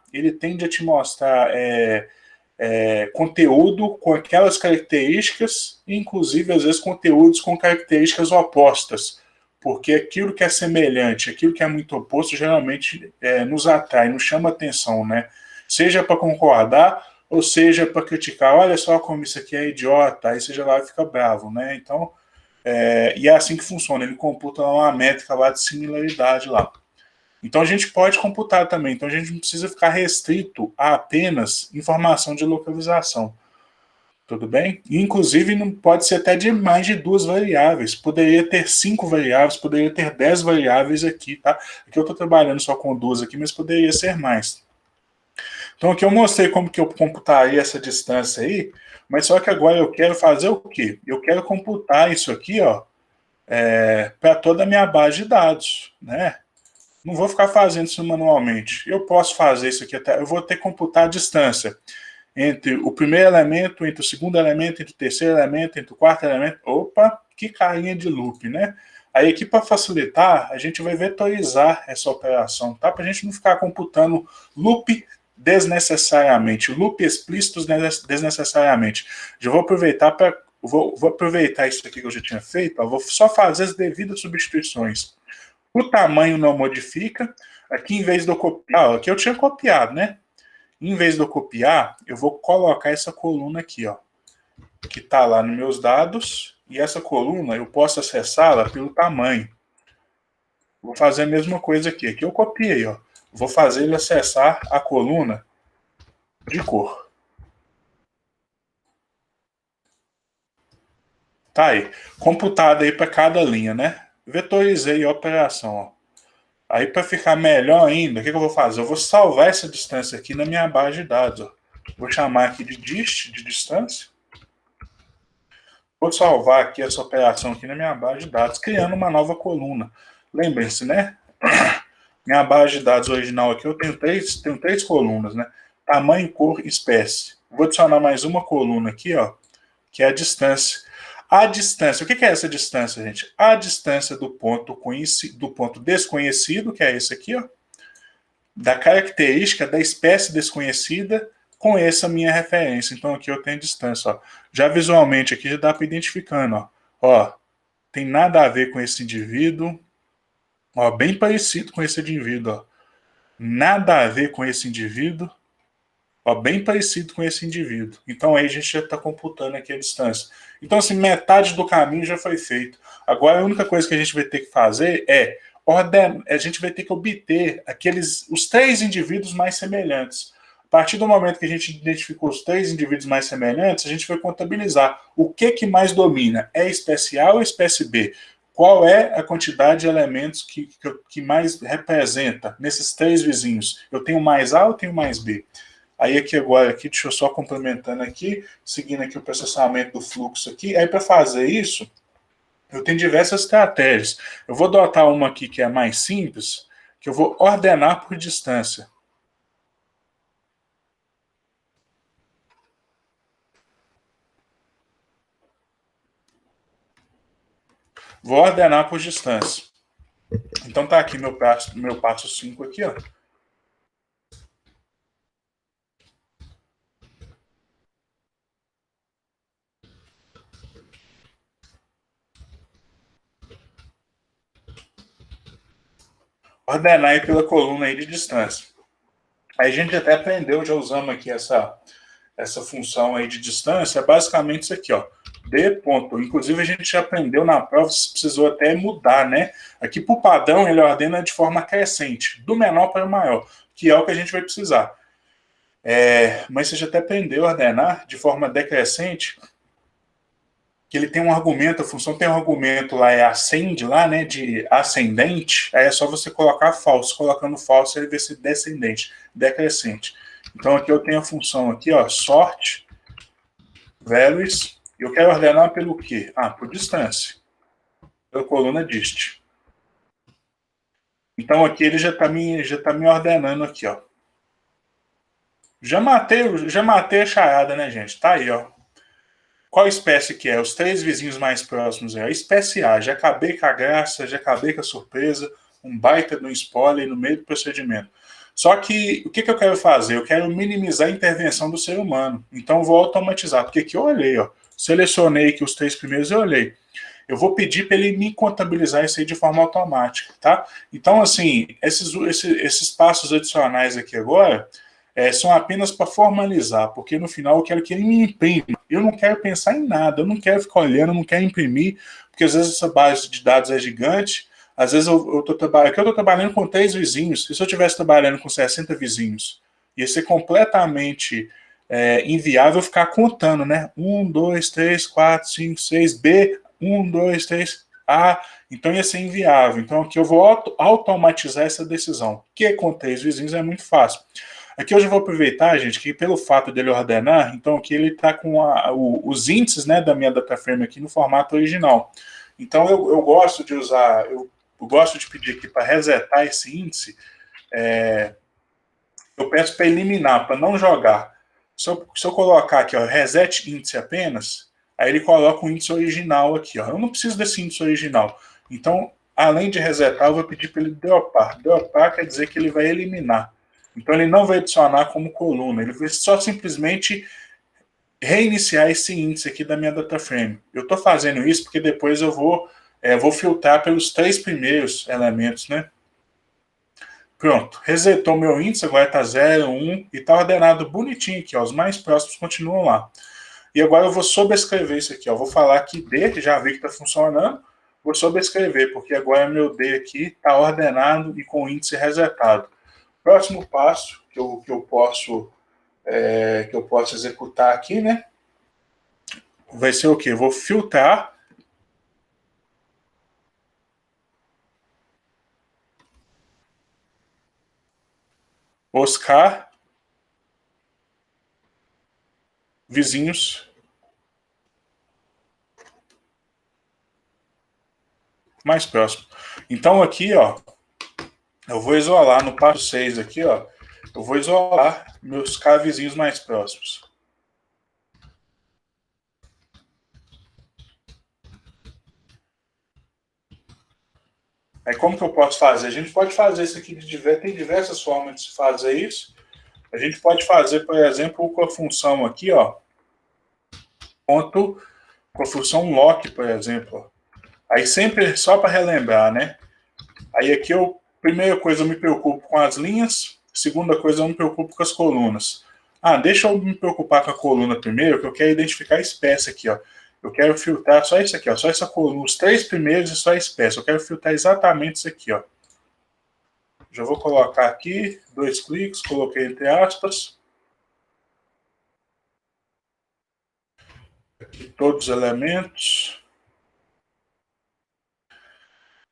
conteúdo com aquelas características, inclusive às vezes conteúdos com características opostas, porque aquilo que é semelhante, aquilo que é muito oposto, geralmente nos atrai, nos chama atenção, né? Seja para concordar, ou seja para criticar, olha só como isso aqui é idiota, aí seja lá e fica bravo, né? Então, e é assim que funciona, ele computa uma métrica lá de similaridade lá. Então a gente pode computar também, então a gente não precisa ficar restrito a apenas informação de localização. Tudo bem? E, inclusive, não pode ser até de mais de 2 variáveis. Poderia ter 5 variáveis, poderia ter 10 variáveis aqui, tá? Aqui eu estou trabalhando só com 2 aqui, mas poderia ser mais. Então aqui eu mostrei como que eu computaria essa distância aí, mas só que agora eu quero fazer o quê? Eu quero computar isso aqui, ó, para toda a minha base de dados, né? Não vou ficar fazendo isso manualmente. Eu posso fazer isso aqui até. Eu vou ter que computar a distância entre o primeiro elemento, entre o segundo elemento, entre o terceiro elemento, entre o quarto elemento. Opa, que carinha de loop, né? Aí aqui para facilitar, a gente vai vetorizar essa operação, tá? Para a gente não ficar computando loop desnecessariamente, loop explícitos desnecessariamente. Já vou aproveitar para vou aproveitar isso aqui que eu já tinha feito, ó, vou só fazer as devidas substituições. O tamanho não modifica. Aqui, em vez de eu copiar, aqui eu tinha copiado, né? Em vez de eu copiar, eu vou colocar essa coluna aqui, ó, que está lá nos meus dados, e essa coluna eu posso acessá-la pelo tamanho. Vou fazer a mesma coisa aqui. Aqui eu copiei, ó. Vou fazer ele acessar a coluna de cor. Tá aí. Computado aí para cada linha, né? Vetorizei a operação, ó. Aí, para ficar melhor ainda, o que eu vou fazer? Eu vou salvar essa distância aqui na minha base de dados. Ó. Vou chamar aqui de dist, de distância. Vou salvar aqui essa operação aqui na minha base de dados, criando uma nova coluna. Lembrem-se, né? Minha base de dados original aqui, eu tenho três colunas, né? Tamanho, cor, espécie. Vou adicionar mais uma coluna aqui, ó, que é a distância. A distância, o que é essa distância, gente? A distância do ponto desconhecido, que é esse aqui, ó, da característica da espécie desconhecida com essa minha referência. Então aqui eu tenho distância, ó. Já visualmente aqui já dá para identificando, ó. Ó, tem nada a ver com esse indivíduo, ó, bem parecido com esse indivíduo, ó. Nada a ver com esse indivíduo, ó, bem parecido com esse indivíduo. Então aí a gente já está computando aqui a distância. Então assim, metade do caminho já foi feito. Agora a única coisa que a gente vai ter que fazer a gente vai ter que obter os 3 indivíduos mais semelhantes. A partir do momento que a gente identificou os 3 indivíduos mais semelhantes, a gente vai contabilizar o que mais domina. É espécie A ou espécie B? Qual é a quantidade de elementos que mais representa nesses 3 vizinhos? Eu tenho mais A ou tenho mais B? Aí aqui agora, deixa eu só complementando aqui, seguindo aqui o processamento do fluxo aqui. Aí para fazer isso, eu tenho diversas estratégias. Eu vou adotar uma aqui que é mais simples, que eu vou ordenar por distância. Vou ordenar por distância. Então tá aqui meu passo 5 aqui, ó. Ordenar aí pela coluna aí de distância. Aí a gente até aprendeu, já usamos aqui essa função aí de distância, é basicamente isso aqui, ó. D ponto. Inclusive a gente já aprendeu na prova, se precisou até mudar, né? Aqui por padrão ele ordena de forma crescente, do menor para o maior, que é o que a gente vai precisar. Mas você já até aprendeu a ordenar de forma decrescente, que ele tem um argumento, a função tem um argumento lá, é ascende lá, né, de ascendente, aí é só você colocar falso, colocando falso ele vai ser descendente, decrescente. Então aqui eu tenho a função aqui, ó, sort values, eu quero ordenar pelo quê? Por distância, pela coluna dist. Então aqui ele já tá me ordenando aqui, ó. Já matei a charada, né, gente? Tá aí, ó. Qual espécie que é? Os três vizinhos mais próximos é a espécie A. Já acabei com a graça, já acabei com a surpresa, um baita de um spoiler no meio do procedimento. Só que o que eu quero fazer? Eu quero minimizar a intervenção do ser humano. Então eu vou automatizar. Porque aqui eu olhei, ó. Selecionei aqui os três primeiros e olhei. Eu vou pedir para ele me contabilizar isso aí de forma automática, tá? Então, assim, esses passos adicionais aqui agora são apenas para formalizar, porque no final eu quero que ele me imprima. Eu não quero pensar em nada, eu não quero ficar olhando, eu não quero imprimir, porque às vezes essa base de dados é gigante, às vezes eu estou trabalhando, aqui eu estou trabalhando com 3 vizinhos, e se eu estivesse trabalhando com 60 vizinhos, ia ser completamente inviável ficar contando, né? 1, 2, 3, 4, 5, 6, B, 1, 2, 3, A, então ia ser inviável. Então aqui eu vou automatizar essa decisão, que com 3 vizinhos é muito fácil. Aqui eu já vou aproveitar, gente, que pelo fato dele ordenar, então aqui ele está com os índices, né, da minha data frame aqui no formato original. Então eu gosto de usar, eu gosto de pedir aqui para resetar esse índice, eu peço para eliminar, para não jogar. Se eu colocar aqui, ó, reset índice apenas, aí ele coloca o índice original aqui, ó. Eu não preciso desse índice original. Então, além de resetar, eu vou pedir para ele dropar. Dropar quer dizer que ele vai eliminar. Então ele não vai adicionar como coluna, ele vai só simplesmente reiniciar esse índice aqui da minha data frame. Eu estou fazendo isso porque depois eu vou filtrar pelos 3 primeiros elementos, né? Pronto, resetou meu índice, agora está 0, 1 e está ordenado bonitinho aqui, ó, os mais próximos continuam lá. E agora eu vou sobrescrever isso aqui, ó, vou falar que D, já vi que está funcionando, vou sobrescrever, porque agora meu D aqui está ordenado e com o índice resetado. Próximo passo que eu posso executar aqui, né? Vai ser o quê? Eu vou filtrar Oscar vizinhos mais próximos. Então aqui, ó, eu vou isolar no passo 6 aqui, ó, eu vou isolar meus K vizinhos mais próximos. Aí como que eu posso fazer? A gente pode fazer isso aqui tem diversas formas de se fazer isso. A gente pode fazer, por exemplo, com a função aqui, ó, ponto, com a função lock, por exemplo. Aí sempre, só para relembrar, né? Aí aqui primeira coisa eu me preocupo com as linhas, segunda coisa eu me preocupo com as colunas. Deixa eu me preocupar com a coluna primeiro, que eu quero identificar a espécie aqui, ó. Eu quero filtrar só isso aqui, ó, só essa coluna, os 3 primeiros e só a espécie. Eu quero filtrar exatamente isso aqui, ó. Já vou colocar aqui, 2 cliques, coloquei entre aspas. Aqui todos os elementos.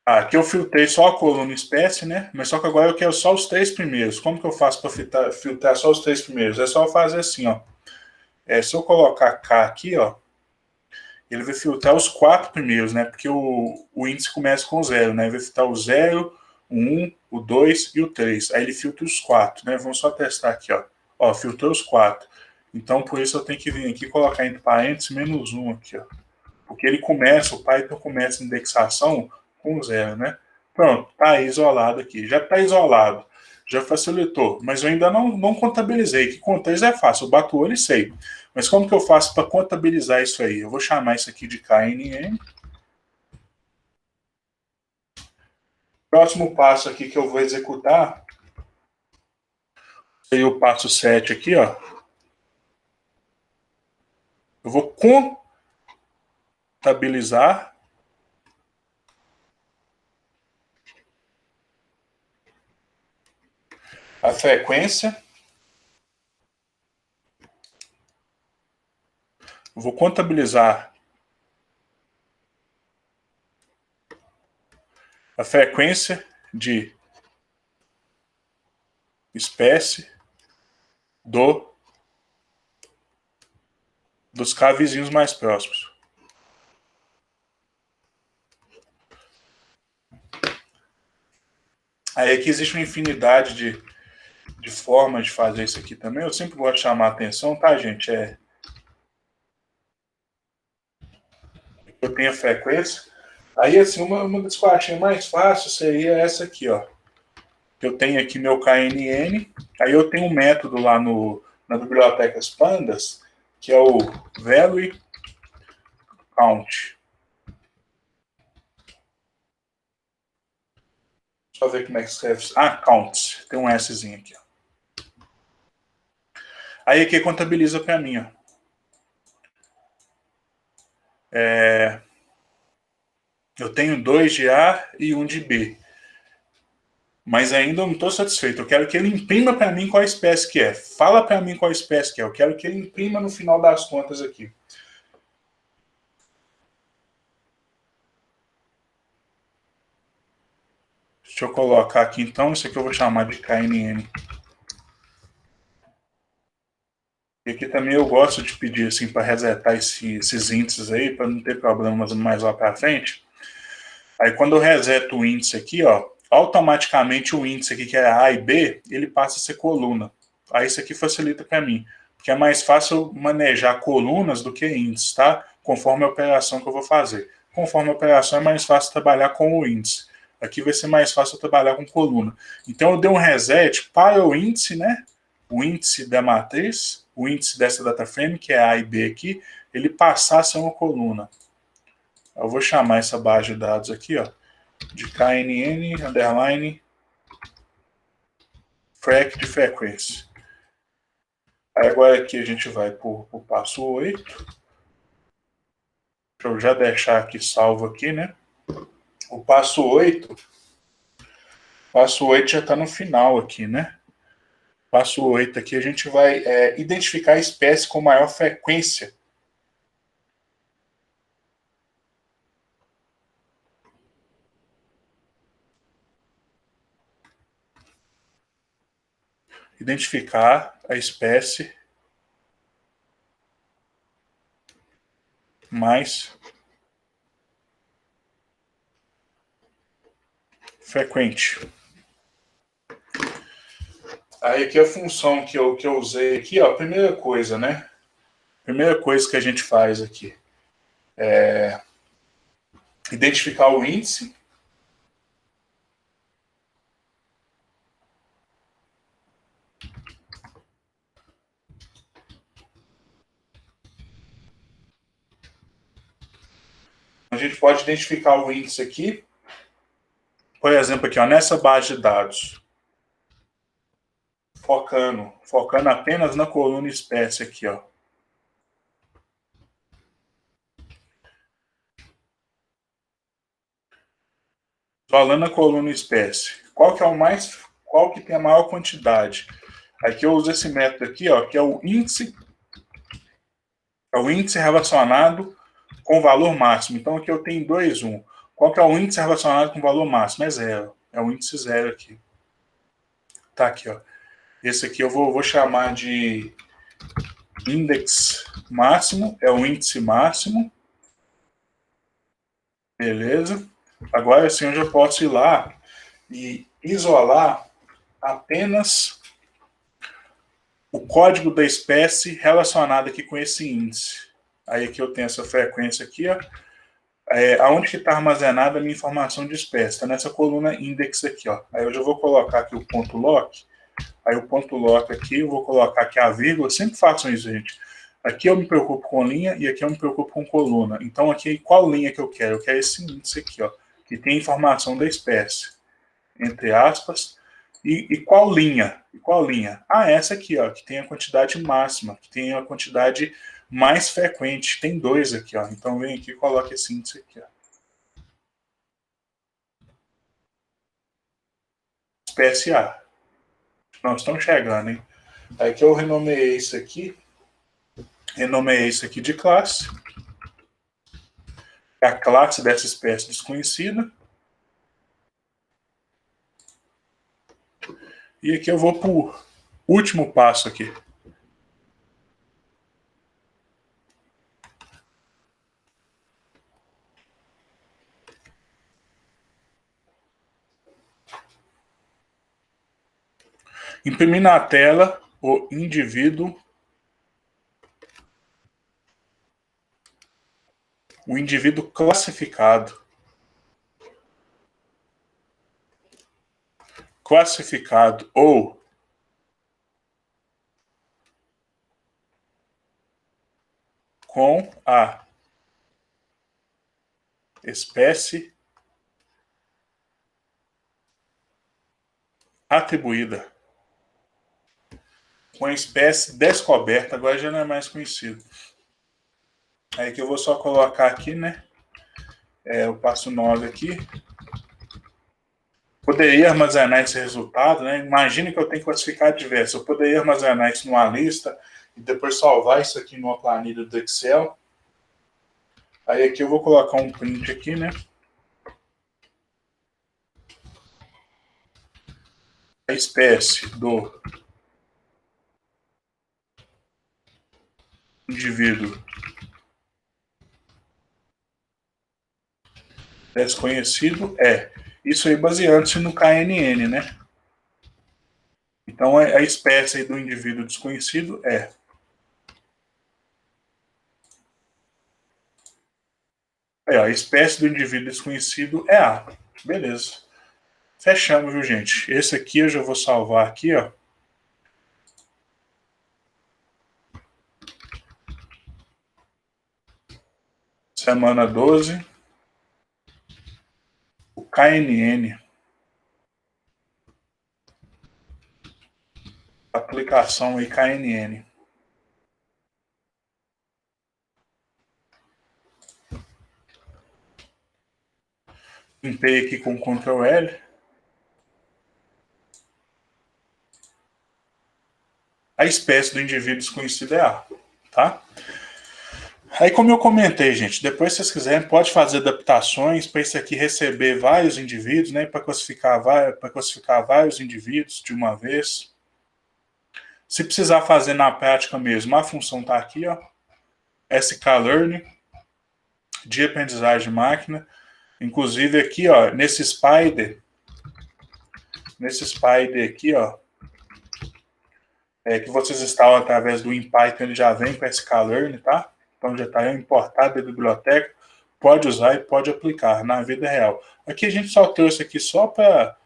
Aqui eu filtrei só a coluna espécie, né? Mas só que agora eu quero só os 3 primeiros. Como que eu faço para filtrar só os 3 primeiros? É só fazer assim, ó. Se eu colocar K aqui, ó, ele vai filtrar os 4 primeiros, né? Porque o índice começa com 0, né? Ele vai filtrar o 0, o 1, o 2 e o 3. Aí ele filtra os 4, né? Vamos só testar aqui, ó. Ó, filtrou os 4. Então, por isso eu tenho que vir aqui e colocar entre parênteses menos 1 aqui, ó. Porque ele começa, o Python começa a indexação com 0, né? Pronto, tá aí isolado aqui. Já tá isolado. Já facilitou. Mas eu ainda não contabilizei. Que contar isso é fácil. Eu bato o olho e sei. Mas como que eu faço para contabilizar isso aí? Eu vou chamar isso aqui de KNN. Próximo passo aqui que eu vou executar seria o passo 7 aqui, ó. Eu vou contabilizar a frequência Eu vou contabilizar a frequência de espécie dos K vizinhos mais próximos. Aí aqui existe uma infinidade de formas de fazer isso aqui também. Eu sempre gosto de chamar a atenção, tá, gente? Eu tenho a frequência. Aí, assim, uma das quartinhas mais fáceis seria essa aqui, ó. Eu tenho aqui meu KNN. Aí eu tenho um método lá na biblioteca Pandas, que é o value count. Deixa eu ver como é que escreve. Ah, count. Tem um Szinho aqui, ó. Aí aqui contabiliza para mim, ó. Eu tenho 2 de A e 1 de B. Mas ainda não estou satisfeito. Eu quero que ele imprima para mim qual espécie que é. Fala para mim qual espécie que é. Eu quero que ele imprima no final das contas aqui. Deixa eu colocar aqui então. Isso aqui eu vou chamar de KNN. E aqui também eu gosto de pedir assim para resetar esses índices aí, para não ter problemas mais lá para frente. Aí quando eu reseto o índice aqui, ó, automaticamente o índice aqui que é A e B, ele passa a ser coluna. Aí isso aqui facilita para mim, porque é mais fácil manejar colunas do que índices, tá? Conforme a operação que eu vou fazer. Conforme a operação é mais fácil trabalhar com o índice. Aqui vai ser mais fácil trabalhar com coluna. Então eu dei um reset para o índice, né? O índice da matriz, o índice dessa data frame, que é A e B aqui, ele passar a ser uma coluna. Eu vou chamar essa base de dados aqui, ó, de KNN, underline, frac de frequência. Aí agora aqui a gente vai para o passo 8. Deixa eu já deixar aqui salvo aqui, né? O passo 8 já está no final aqui, né? Passo 8 aqui a gente vai identificar a espécie com maior frequência. Identificar a espécie mais frequente. Aí aqui a função que eu usei aqui, ó, primeira coisa, né? Primeira coisa que a gente faz aqui é identificar o índice. A gente pode identificar o índice aqui, por exemplo, aqui, ó, nessa base de dados, focando apenas na coluna espécie aqui, ó. Falando na coluna espécie, qual que tem a maior quantidade? Aqui eu uso esse método aqui, ó, que é o índice relacionado com o valor máximo. Então aqui eu tenho 2, 1. Qual que é o índice relacionado com o valor máximo? É 0. É o índice 0 aqui. Tá aqui, ó. Esse aqui eu vou chamar de index máximo, é o índice máximo. Beleza? Agora sim eu já posso ir lá e isolar apenas o código da espécie relacionado aqui com esse índice. Aí aqui eu tenho essa frequência aqui, ó. Aonde que está armazenada a minha informação de espécie? Está nessa coluna index aqui, ó. Aí eu já vou colocar aqui o ponto lock. Aí o ponto lock aqui, eu vou colocar aqui a vírgula. Sempre façam isso, gente. Aqui eu me preocupo com linha e aqui eu me preocupo com coluna. Então aqui, qual linha que eu quero? Eu quero esse índice aqui, ó, que tem a informação da espécie. Entre aspas. E qual linha? E qual linha? Ah, essa aqui, ó, que tem a quantidade máxima, que tem a quantidade mais frequente. Tem 2 aqui, ó. Então vem aqui e coloca esse índice aqui, ó. Espécie A. Nós estamos chegando, hein? Aí que eu renomeei isso aqui. Renomeei isso aqui de classe. É a classe dessa espécie desconhecida. E aqui eu vou para o último passo aqui. Imprimir na tela o indivíduo classificado. Classificado ou com a espécie atribuída. Com a espécie descoberta, agora já não é mais conhecido. Aí que eu vou só colocar aqui, né? O passo 9 aqui. Poderia armazenar esse resultado, né? Imagine que eu tenho que classificar diversos. Eu poderia armazenar isso numa lista e depois salvar isso aqui numa planilha do Excel. Aí aqui eu vou colocar um print aqui, né? A espécie do indivíduo desconhecido é. Isso aí baseando-se no KNN, né? Então a espécie do indivíduo desconhecido é. A espécie do indivíduo desconhecido é A. Beleza. Fechamos, viu, gente? Esse aqui eu já vou salvar aqui, ó. Semana 12. O KNN. Aplicação aí KNN. Limpei aqui com Ctrl L. A espécie do indivíduo desconhecido é A, tá? Aí, como eu comentei, gente, depois se vocês quiserem, pode fazer adaptações para isso aqui receber vários indivíduos, né? Para classificar vários indivíduos de uma vez. Se precisar fazer na prática mesmo, a função está aqui, ó. sklearn, de aprendizagem de máquina. Inclusive aqui, ó, nesse Spider aqui, ó, que vocês instalam através do InPython, ele já vem com sklearn, tá? Então já está importado da biblioteca, pode usar e pode aplicar na vida real. Aqui a gente só trouxe aqui só para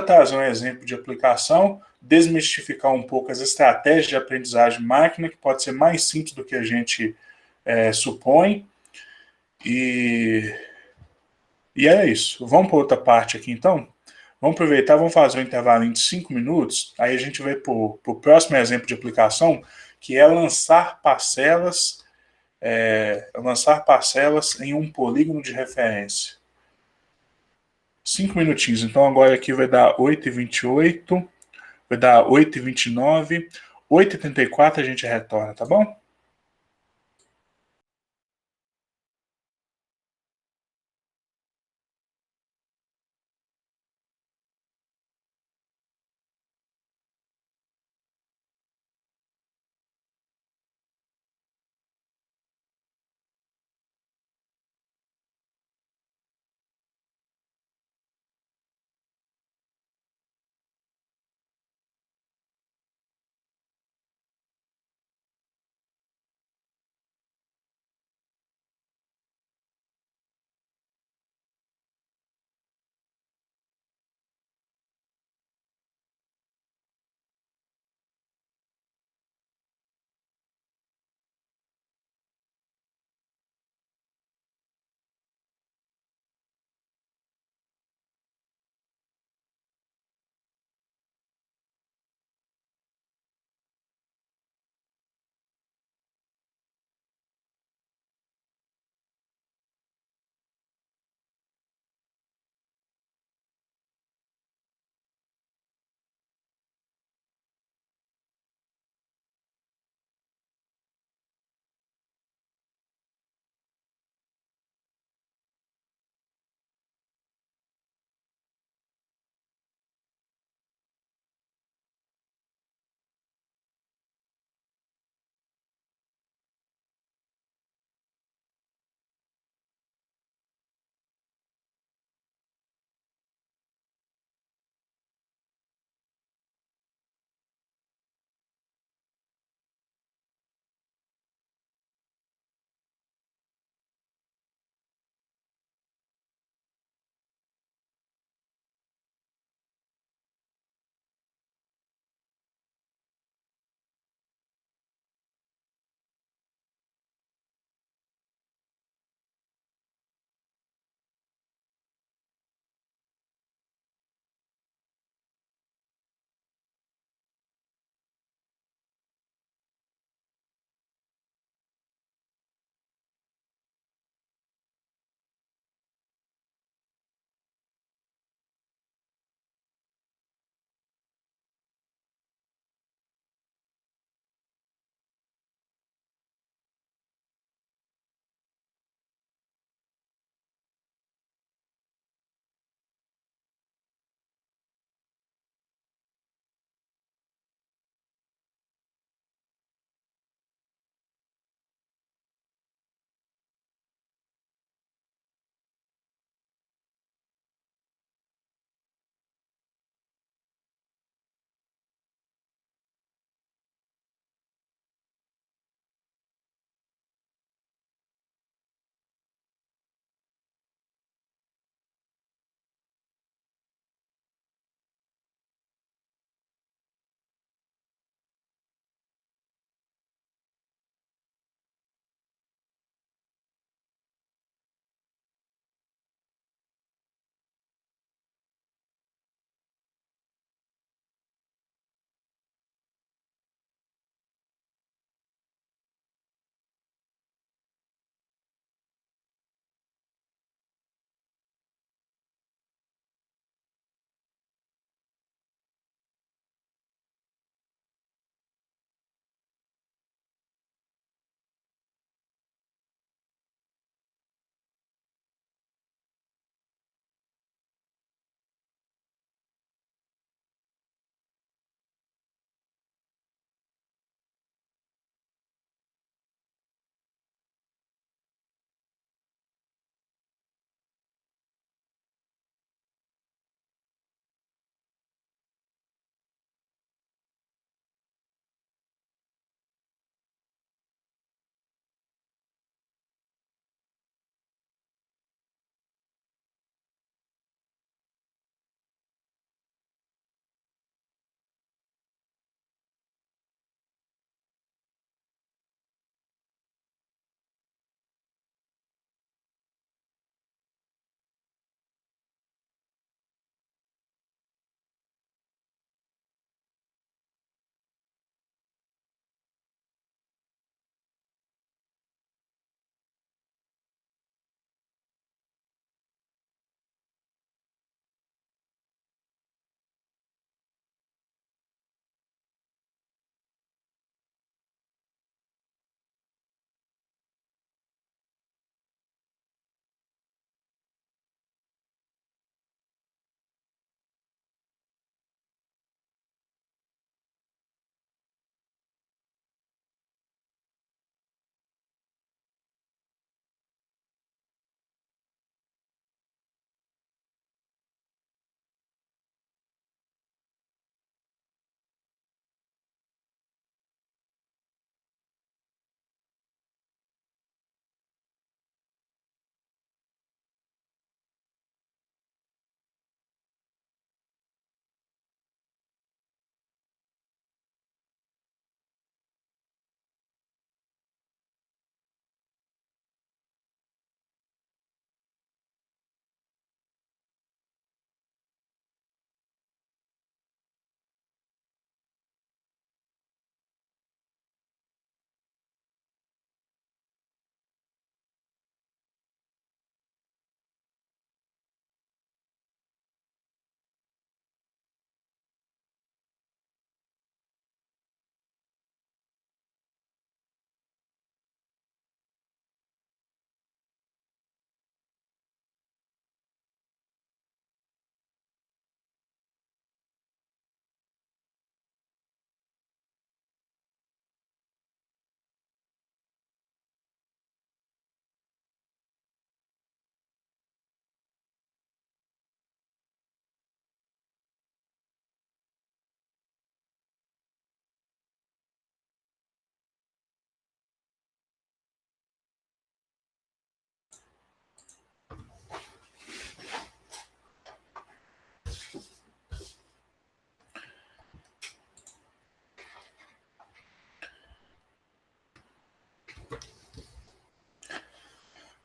trazer um exemplo de aplicação, desmistificar um pouco as estratégias de aprendizagem de máquina, que pode ser mais simples do que a gente supõe. E é isso. Vamos para outra parte aqui, então? Vamos aproveitar, vamos fazer um intervalo de 5 minutos, aí a gente vai para o próximo exemplo de aplicação, que é lançar parcelas em um polígono de referência. 5 minutinhos. Então agora aqui vai dar 8h28, vai dar 8h29, 8h34 a gente retorna, tá bom?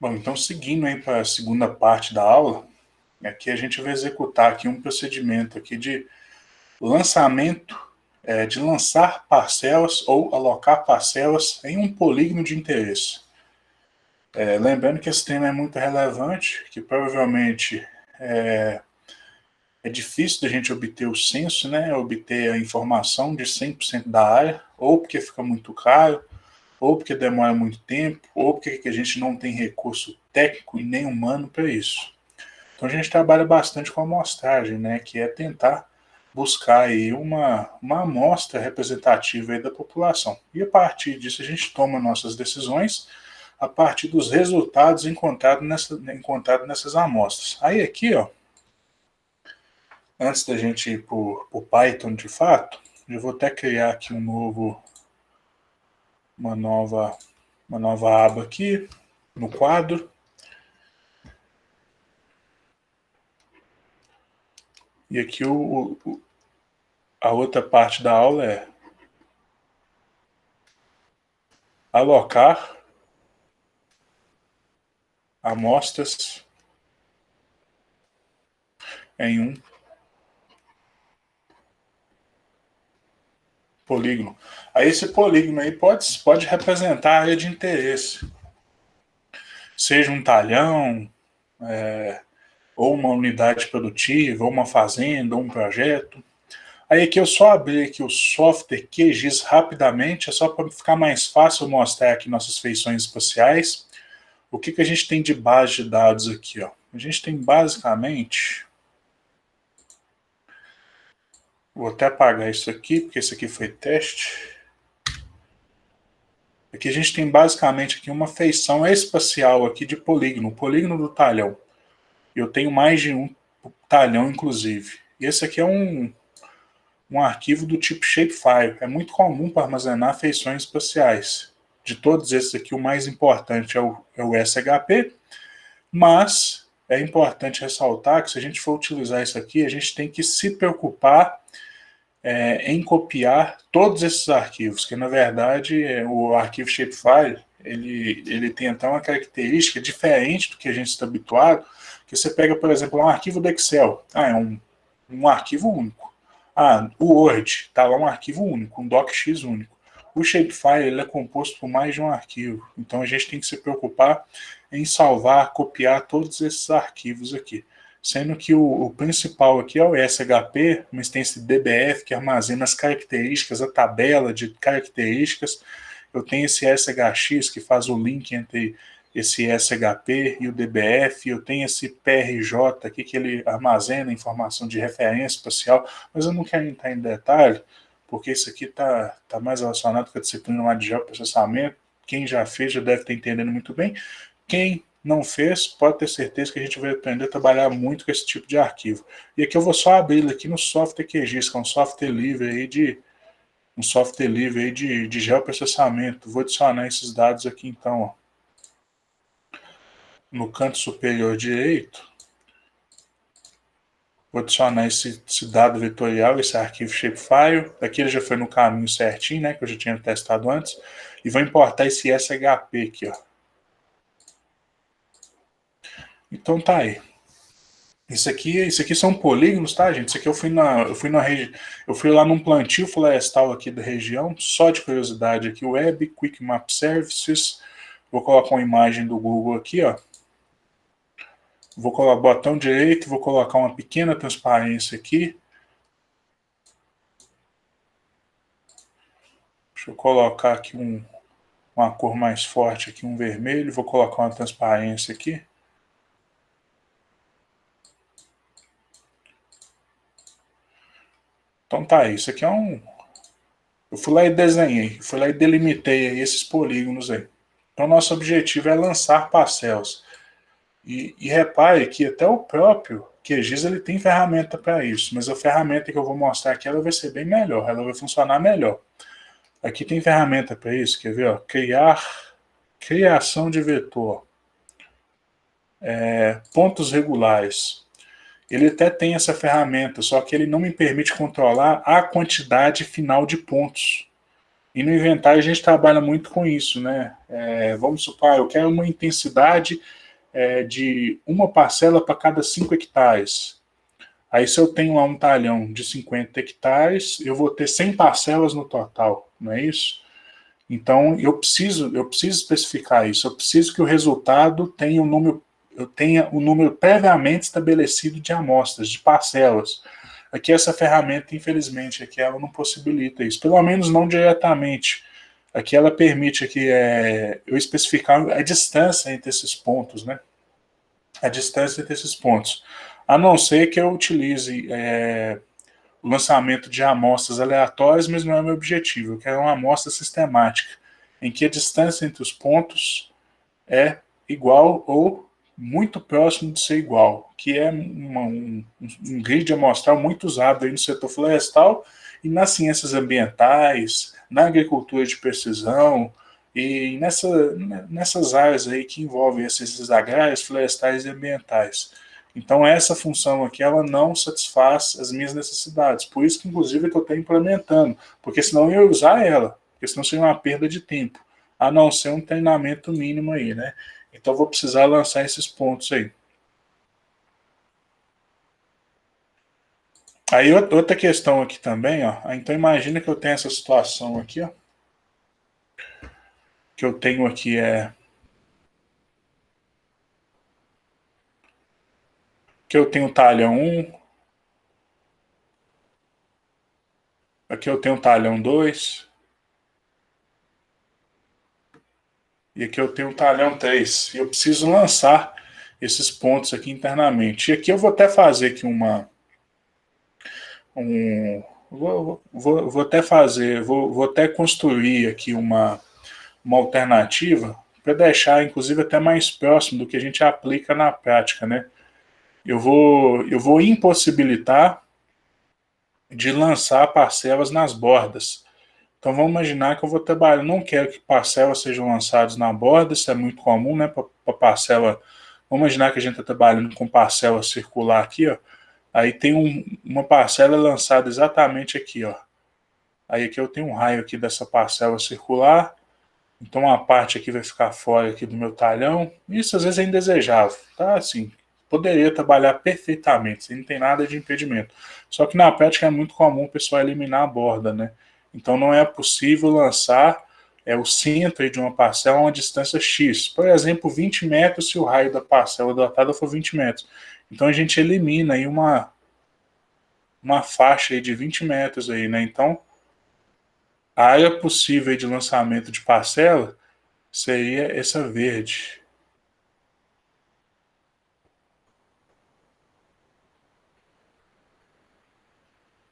Bom, então seguindo aí para a segunda parte da aula, aqui a gente vai executar aqui um procedimento aqui de lançamento, de lançar parcelas ou alocar parcelas em um polígono de interesse. Lembrando que esse tema é muito relevante, que provavelmente é difícil da gente obter o censo, né, obter a informação de 100% da área, ou porque fica muito caro, ou porque demora muito tempo, ou porque a gente não tem recurso técnico e nem humano para isso. Então a gente trabalha bastante com a amostragem, né, que é tentar buscar aí uma amostra representativa aí da população. E a partir disso a gente toma nossas decisões a partir dos resultados encontrados nessas amostras. Aí aqui, ó, antes da gente ir para o Python de fato, eu vou até criar aqui uma nova aba aqui no quadro. E aqui a outra parte da aula é alocar amostras em um polígono. Aí esse polígono aí pode representar a área de interesse. Seja um talhão, ou uma unidade produtiva, ou uma fazenda, ou um projeto. Aí aqui eu só abri aqui o software QGIS rapidamente, é só para ficar mais fácil mostrar aqui nossas feições espaciais. O que a gente tem de base de dados aqui, ó? A gente tem basicamente... Vou até apagar isso aqui, porque isso aqui foi teste. Aqui a gente tem basicamente aqui uma feição espacial aqui de polígono, o polígono do talhão. Eu tenho mais de um talhão, inclusive. E esse aqui é um arquivo do tipo shapefile. É muito comum para armazenar feições espaciais. De todos esses aqui, o mais importante é o SHP, mas é importante ressaltar que se a gente for utilizar isso aqui, a gente tem que se preocupar em copiar todos esses arquivos, que na verdade o arquivo shapefile, ele tem então uma característica diferente do que a gente está habituado, que você pega, por exemplo, um arquivo do Excel, é um arquivo único. O Word, está lá um arquivo único, um docx único. O shapefile ele é composto por mais de um arquivo, então a gente tem que se preocupar em salvar, copiar todos esses arquivos aqui. Sendo que o principal aqui é o SHP, uma extensão DBF que armazena as características, a tabela de características. Eu tenho esse SHX que faz o link entre esse SHP e o DBF, eu tenho esse PRJ aqui que ele armazena informação de referência espacial, mas eu não quero entrar em detalhe, porque isso aqui está mais relacionado com a disciplina de geoprocessamento. Quem já fez já deve estar entendendo muito bem. Quem não fez, pode ter certeza que a gente vai aprender a trabalhar muito com esse tipo de arquivo. E aqui eu vou só abrir ele aqui no software QGIS, que é um software livre aí de geoprocessamento. Vou adicionar esses dados aqui então, ó. No canto superior direito, vou adicionar esse dado vetorial, esse arquivo shapefile. Aqui ele já foi no caminho certinho, né, que eu já tinha testado antes. E vou importar esse SHP aqui, ó. Então tá aí. Isso aqui são polígonos, tá, gente? Isso aqui eu fui lá num plantio florestal aqui da região, só de curiosidade aqui, Web Quick Map Services. Vou colocar uma imagem do Google aqui, ó. Vou colocar botão direito, vou colocar uma pequena transparência aqui. Deixa eu colocar aqui uma cor mais forte aqui, um vermelho. Vou colocar uma transparência aqui. Então tá, isso aqui é eu fui lá e desenhei, fui lá e delimitei aí esses polígonos aí. Então nosso objetivo é lançar parcelas. E repare que até o próprio QGIS ele tem ferramenta para isso, mas a ferramenta que eu vou mostrar aqui ela vai ser bem melhor, ela vai funcionar melhor. Aqui tem ferramenta para isso, quer ver? Ó, criação de vetor, pontos regulares. Ele até tem essa ferramenta, só que ele não me permite controlar a quantidade final de pontos. E no inventário a gente trabalha muito com isso, né? Vamos supor, eu quero uma intensidade de uma parcela para cada 5 hectares. Aí se eu tenho lá um talhão de 50 hectares, eu vou ter 100 parcelas no total, não é isso? Então eu preciso especificar isso, eu preciso que o resultado tenha eu tenha um número previamente estabelecido de amostras, de parcelas. Aqui essa ferramenta, infelizmente, aqui ela não possibilita isso, pelo menos não diretamente. Aqui ela permite aqui, eu especificar a distância entre esses pontos, né? A distância entre esses pontos. A não ser que eu utilize o lançamento de amostras aleatórias, mas não é meu objetivo. Eu quero uma amostra sistemática, em que a distância entre os pontos é igual ou muito próximo de ser igual, que é um grid amostral muito usado aí no setor florestal e nas ciências ambientais, na agricultura de precisão e nessas áreas aí que envolvem as ciências agrárias, florestais e ambientais. Então essa função aqui ela não satisfaz as minhas necessidades, por isso que inclusive eu estou implementando, porque senão eu ia usar ela, porque senão seria uma perda de tempo, a não ser um treinamento mínimo aí, né? Então vou precisar lançar esses pontos aí. Aí outra questão aqui também, ó. Então imagina que eu tenho essa situação aqui, ó. Que eu tenho aqui que eu tenho talhão 1, aqui eu tenho talhão 2 e aqui eu tenho talhão 3. E eu preciso lançar esses pontos aqui internamente. E aqui eu vou até fazer aqui vou até fazer, vou até construir aqui uma alternativa para deixar, inclusive, até mais próximo do que a gente aplica na prática, né? Eu vou impossibilitar de lançar parcelas nas bordas. Então vamos imaginar que eu vou trabalhar, não quero que parcelas sejam lançadas na borda, isso é muito comum, né? Para parcela, vamos imaginar que a gente está trabalhando com parcela circular aqui, ó. Aí tem uma parcela lançada exatamente aqui, ó. Aí aqui eu tenho um raio aqui dessa parcela circular. Então uma parte aqui vai ficar fora aqui do meu talhão. Isso às vezes é indesejável, tá? Assim, poderia trabalhar perfeitamente, não tem nada de impedimento. Só que na prática é muito comum o pessoal eliminar a borda, né? Então não é possível lançar o centro de uma parcela a uma distância X. Por exemplo, 20 metros se o raio da parcela dotada for 20 metros. Então a gente elimina aí uma faixa aí de 20 metros aí, né? Então a área possível de lançamento de parcela seria essa verde.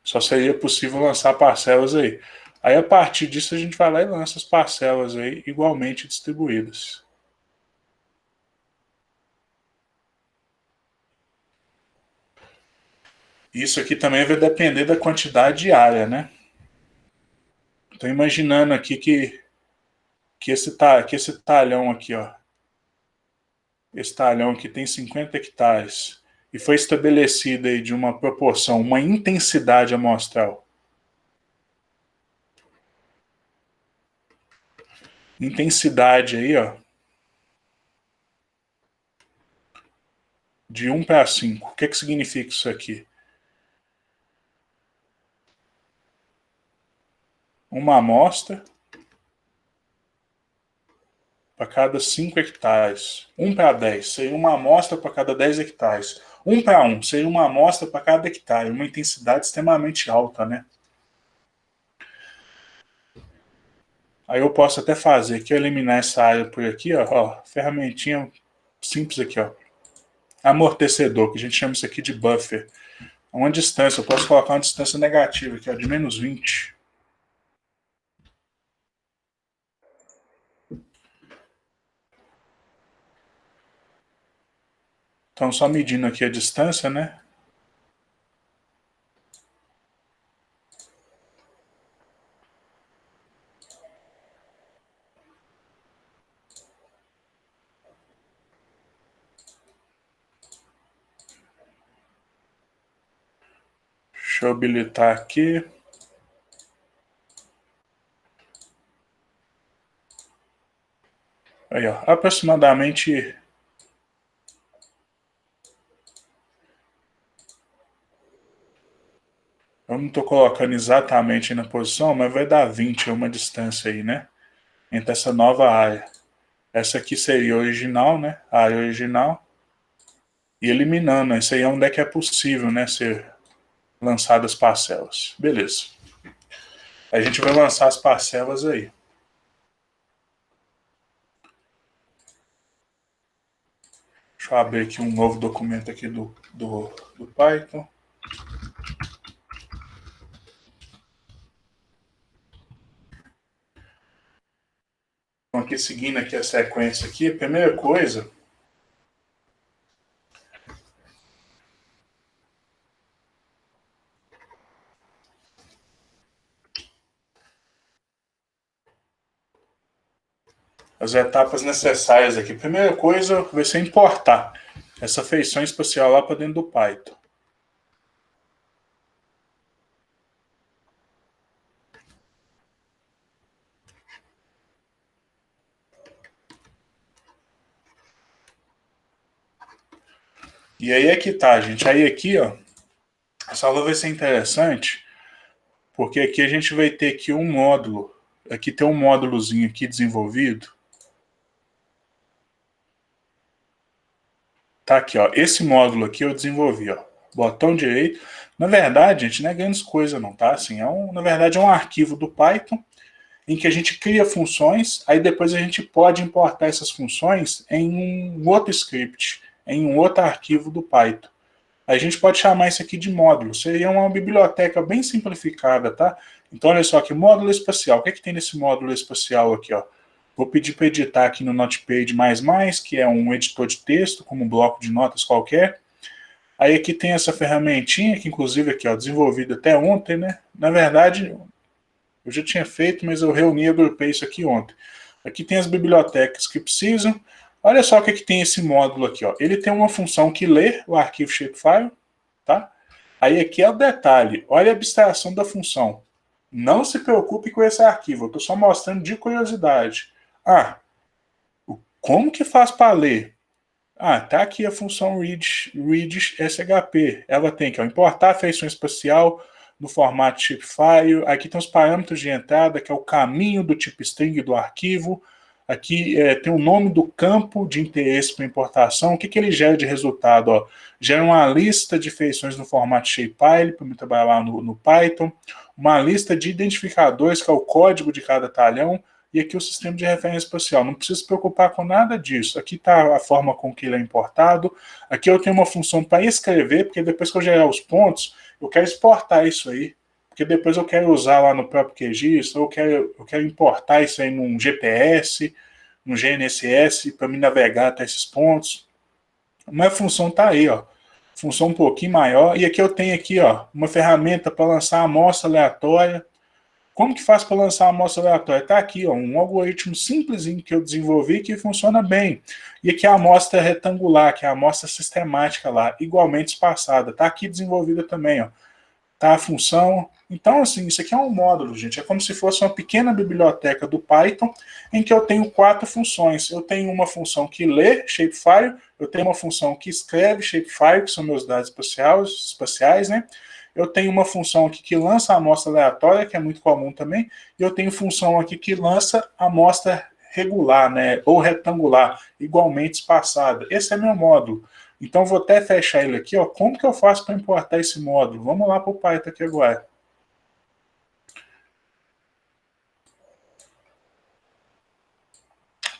Só seria possível lançar parcelas aí. Aí, a partir disso, a gente vai lá e lança as parcelas aí igualmente distribuídas. Isso aqui também vai depender da quantidade de área, né? Estou imaginando aqui que esse talhão aqui, ó, esse talhão aqui tem 50 hectares e foi estabelecida aí de uma proporção, uma intensidade amostral. Intensidade aí, ó, de 1 para 5. O que significa isso aqui? Uma amostra para cada 5 hectares. 1 para 10 seria uma amostra para cada 10 hectares. 1 para 1 seria uma amostra para cada hectare, uma intensidade extremamente alta, né? Aí eu posso até fazer aqui, eliminar essa área por aqui, ó, ferramentinha simples aqui, ó. Amortecedor, que a gente chama isso aqui de buffer. Uma distância, eu posso colocar uma distância negativa aqui, ó, de -20. Então, só medindo aqui a distância, né? Deixa eu habilitar aqui. Aí, ó, aproximadamente... Eu não estou colocando exatamente na posição, mas vai dar 20, uma distância aí, né? Entre essa nova área. Essa aqui seria a original, né? A área original. E eliminando, isso aí é onde é que é possível, né? Ser lançadas parcelas. Beleza. A gente vai lançar as parcelas aí. Deixa eu abrir aqui um novo documento aqui do Python. Então, aqui seguindo aqui a sequência aqui, a primeira coisa... As etapas necessárias aqui. Primeira coisa vai ser importar essa feição espacial lá para dentro do Python. E aí é que tá, gente. Aí aqui, ó, essa aula vai ser interessante, porque aqui a gente vai ter aqui um módulo. Aqui tem um módulozinho aqui desenvolvido. Tá aqui, ó. Esse módulo aqui eu desenvolvi, ó. Botão direito. Na verdade, gente, não é grandes coisas não, tá? Assim, na verdade é um arquivo do Python em que a gente cria funções, aí depois a gente pode importar essas funções em um outro script, em um outro arquivo do Python. A gente pode chamar isso aqui de módulo. Seria uma biblioteca bem simplificada, tá? Então, olha só aqui, módulo espacial. O que é que tem nesse módulo espacial aqui, ó? Vou pedir para editar aqui no Notepad++, que é um editor de texto, como um bloco de notas qualquer. Aí aqui tem essa ferramentinha, que inclusive aqui, ó, desenvolvida até ontem, né? Na verdade, eu já tinha feito, mas eu reuni e agrupei isso aqui ontem. Aqui tem as bibliotecas que precisam. Olha só o que tem esse módulo aqui, ó. Ele tem uma função que lê o arquivo shapefile, tá? Aí aqui é o detalhe, olha a abstração da função. Não se preocupe com esse arquivo, eu estou só mostrando de curiosidade. Ah, como que faz para ler? Ah, tá aqui a função read SHP. Ela tem que importar a feição espacial no formato shapefile. Aqui tem os parâmetros de entrada, que é o caminho do tipo string do arquivo. Aqui tem o nome do campo de interesse para importação. O que ele gera de resultado? Ó? Gera uma lista de feições no formato shapefile, para me trabalhar lá no Python. Uma lista de identificadores, que é o código de cada talhão. E aqui o sistema de referência espacial. Não precisa se preocupar com nada disso. Aqui está a forma com que ele é importado. Aqui eu tenho uma função para escrever, porque depois que eu gerar os pontos, eu quero exportar isso aí. Porque depois eu quero usar lá no próprio QGIS, ou eu quero importar isso aí num GPS, no GNSS, para me navegar até esses pontos. Mas a função está aí, ó. Função um pouquinho maior. E aqui eu tenho aqui, ó, uma ferramenta para lançar amostra aleatória. Como que faz para lançar uma amostra aleatória? Está aqui, ó, um algoritmo simplesinho que eu desenvolvi que funciona bem. E aqui a amostra retangular, que é a amostra sistemática lá, igualmente espaçada. Está aqui desenvolvida também, ó. Tá a função. Então, assim, isso aqui é um módulo, gente. É como se fosse uma pequena biblioteca do Python em que eu tenho 4 funções. Eu tenho uma função que lê shapefile, eu tenho uma função que escreve shapefile, que são meus dados espaciais, né? Eu tenho uma função aqui que lança a amostra aleatória, que é muito comum também, e eu tenho função aqui que lança a amostra regular, né, ou retangular, igualmente espaçada. Esse é meu módulo. Então, vou até fechar ele aqui, ó. Como que eu faço para importar esse módulo? Vamos lá para o Python aqui agora.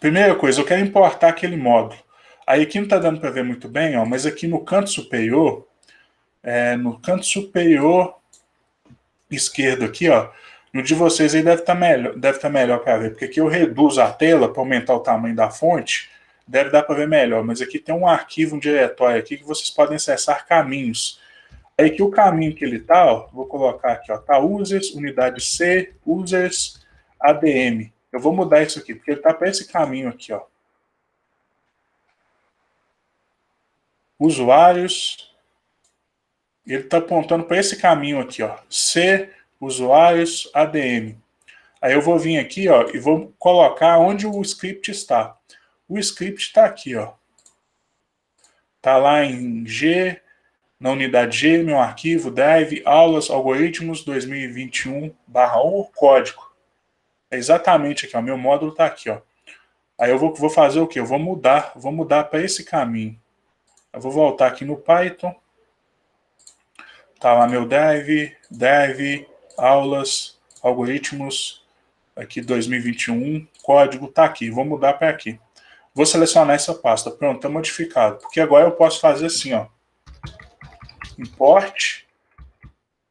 Primeira coisa, eu quero importar aquele módulo. Aí aqui não está dando para ver muito bem, ó, mas aqui no canto superior, esquerdo aqui, ó, no de vocês aí deve estar melhor para ver, porque aqui eu reduzo a tela para aumentar o tamanho da fonte, deve dar para ver melhor, mas aqui tem um arquivo, um diretório aqui que vocês podem acessar caminhos. Aí que o caminho que ele tá, ó, vou colocar aqui, ó, tá users, unidade C, users, ADM. Eu vou mudar isso aqui, porque ele tá para esse caminho aqui, ó. Usuários, ele tá apontando para esse caminho aqui, ó, C, usuários, ADM. Aí eu vou vir aqui, ó, e vou colocar onde o script está. O script está aqui, ó. Está lá em G, na unidade G, meu arquivo, drive, aulas, algoritmos 2021/1, código. É exatamente aqui, ó. Meu módulo está aqui, ó. Aí eu vou fazer o quê? Eu vou mudar para esse caminho. Eu vou voltar aqui no Python. Tá lá meu drive, aulas, algoritmos, aqui 2021, código tá aqui. Vou mudar para aqui. Vou selecionar essa pasta. Pronto, tá modificado. Porque agora eu posso fazer assim, ó. Import,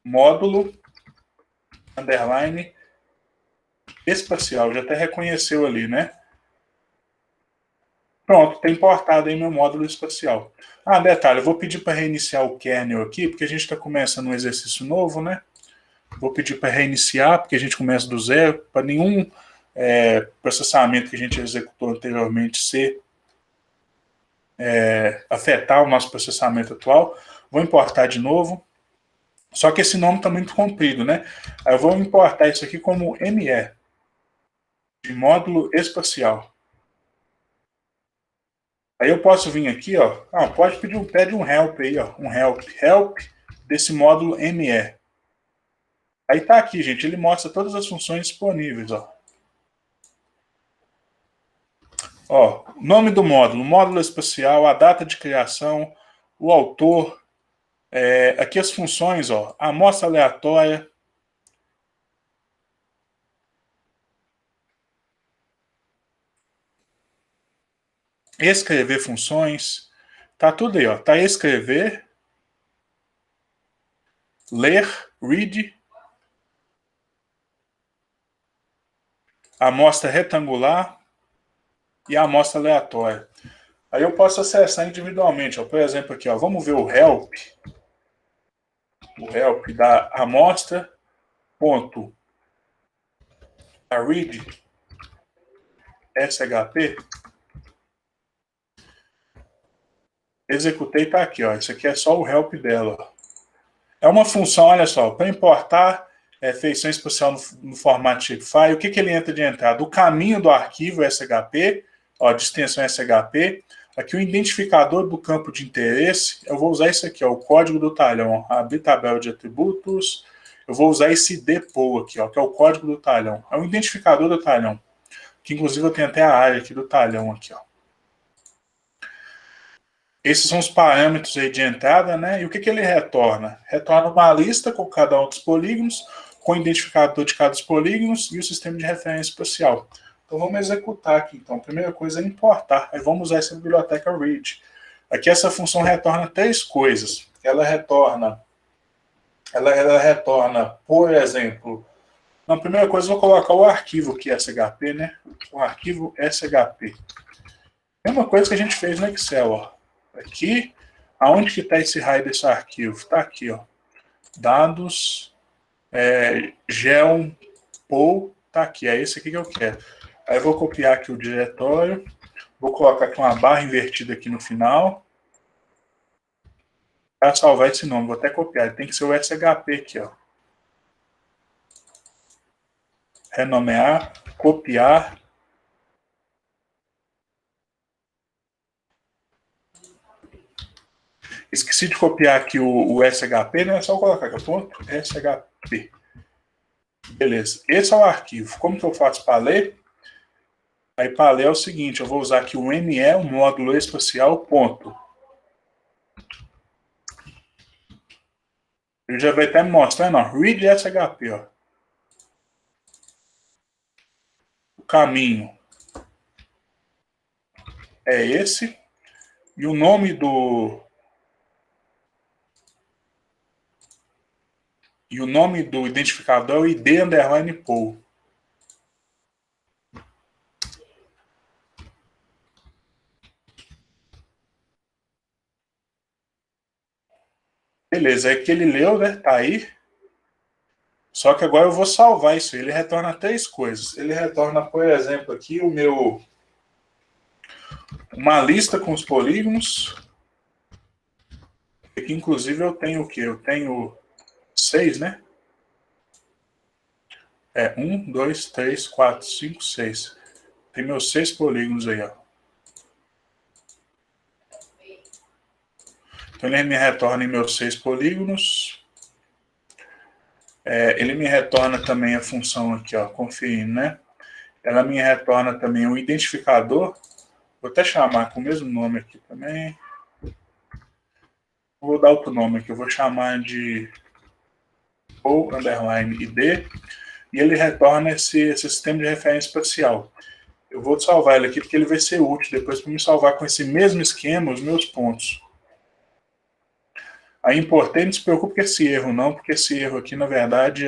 módulo, underline, espacial. Já até reconheceu ali, né? Pronto, está importado aí meu módulo espacial. Ah, detalhe, eu vou pedir para reiniciar o kernel aqui, porque a gente está começando um exercício novo, né? Vou pedir para reiniciar, porque a gente começa do zero, para nenhum processamento que a gente executou anteriormente afetar o nosso processamento atual. Vou importar de novo. Só que esse nome está muito comprido, né? Aí eu vou importar isso aqui como ME, de módulo espacial. Aí eu posso vir aqui, ó. Pode pede um help aí, ó. Um help desse módulo ME. Aí tá aqui, gente. Ele mostra todas as funções disponíveis, ó. Ó, nome do módulo espacial, a data de criação, o autor, aqui as funções, ó, amostra aleatória, escrever funções, tá tudo aí, ó, tá escrever, ler, read, amostra retangular e a amostra aleatória. Aí eu posso acessar individualmente, ó, por exemplo aqui, ó, vamos ver o help da amostra, ponto, a read, SHP, executei, tá aqui, ó, isso aqui é só o help dela, ó. É uma função, olha só, para importar feição espacial no formato shapefile, o que ele entra de entrada? O caminho do arquivo SHP, ó, de extensão SHP, aqui o identificador do campo de interesse, eu vou usar isso aqui, ó, o código do talhão, abrir tabela de atributos, eu vou usar esse depo aqui, ó, que é o código do talhão, é o identificador do talhão, que inclusive eu tenho até a área aqui do talhão aqui, ó. Esses são os parâmetros aí de entrada, né? E o que ele retorna? Retorna uma lista com cada um dos polígonos, com o identificador de cada dos polígonos e o sistema de referência espacial. Então vamos executar aqui. Então, a primeira coisa é importar. Aí vamos usar essa biblioteca read. Aqui essa função retorna três coisas. Ela retorna, por exemplo, na primeira coisa eu vou colocar o arquivo aqui SHP, né? O arquivo SHP. Mesma coisa que a gente fez no Excel, ó. Aqui, aonde que está esse raio desse arquivo? Está aqui, ó. Dados, geom.pool, está aqui, é esse aqui que eu quero. Aí eu vou copiar aqui o diretório, vou colocar aqui uma barra invertida aqui no final, para salvar esse nome, vou até copiar, tem que ser o SHP aqui, ó. Renomear, copiar. Esqueci de copiar aqui o SHP, né? É só colocar aqui, ponto SHP. Beleza, esse é o arquivo. Como que eu faço para ler? Aí para ler é o seguinte, eu vou usar aqui o ME, o módulo espacial, ponto. Ele já vai estar me mostrando, ó, read SHP, ó. O caminho é esse, e o nome do identificador é o ID_pool. Beleza, é que ele leu, né? Tá aí. Só que agora eu vou salvar isso. Ele retorna três coisas. Ele retorna, por exemplo, aqui uma lista com os polígonos. Aqui, inclusive, eu tenho o quê? Eu tenho 6, né? 1, 2, 3, 4, 5, 6. Tem meus 6 polígonos aí, ó. Então ele me retorna em meus 6 polígonos. Ele me retorna também a função aqui, ó, conferindo, né? Ela me retorna também um identificador. Vou até chamar com o mesmo nome aqui também. Vou dar outro nome aqui, eu vou chamar de o_id, e ele retorna esse sistema de referência espacial. Eu vou salvar ele aqui porque ele vai ser útil depois para me salvar com esse mesmo esquema os meus pontos. Aí é importante, não se preocupe com esse erro não, porque esse erro aqui, na verdade,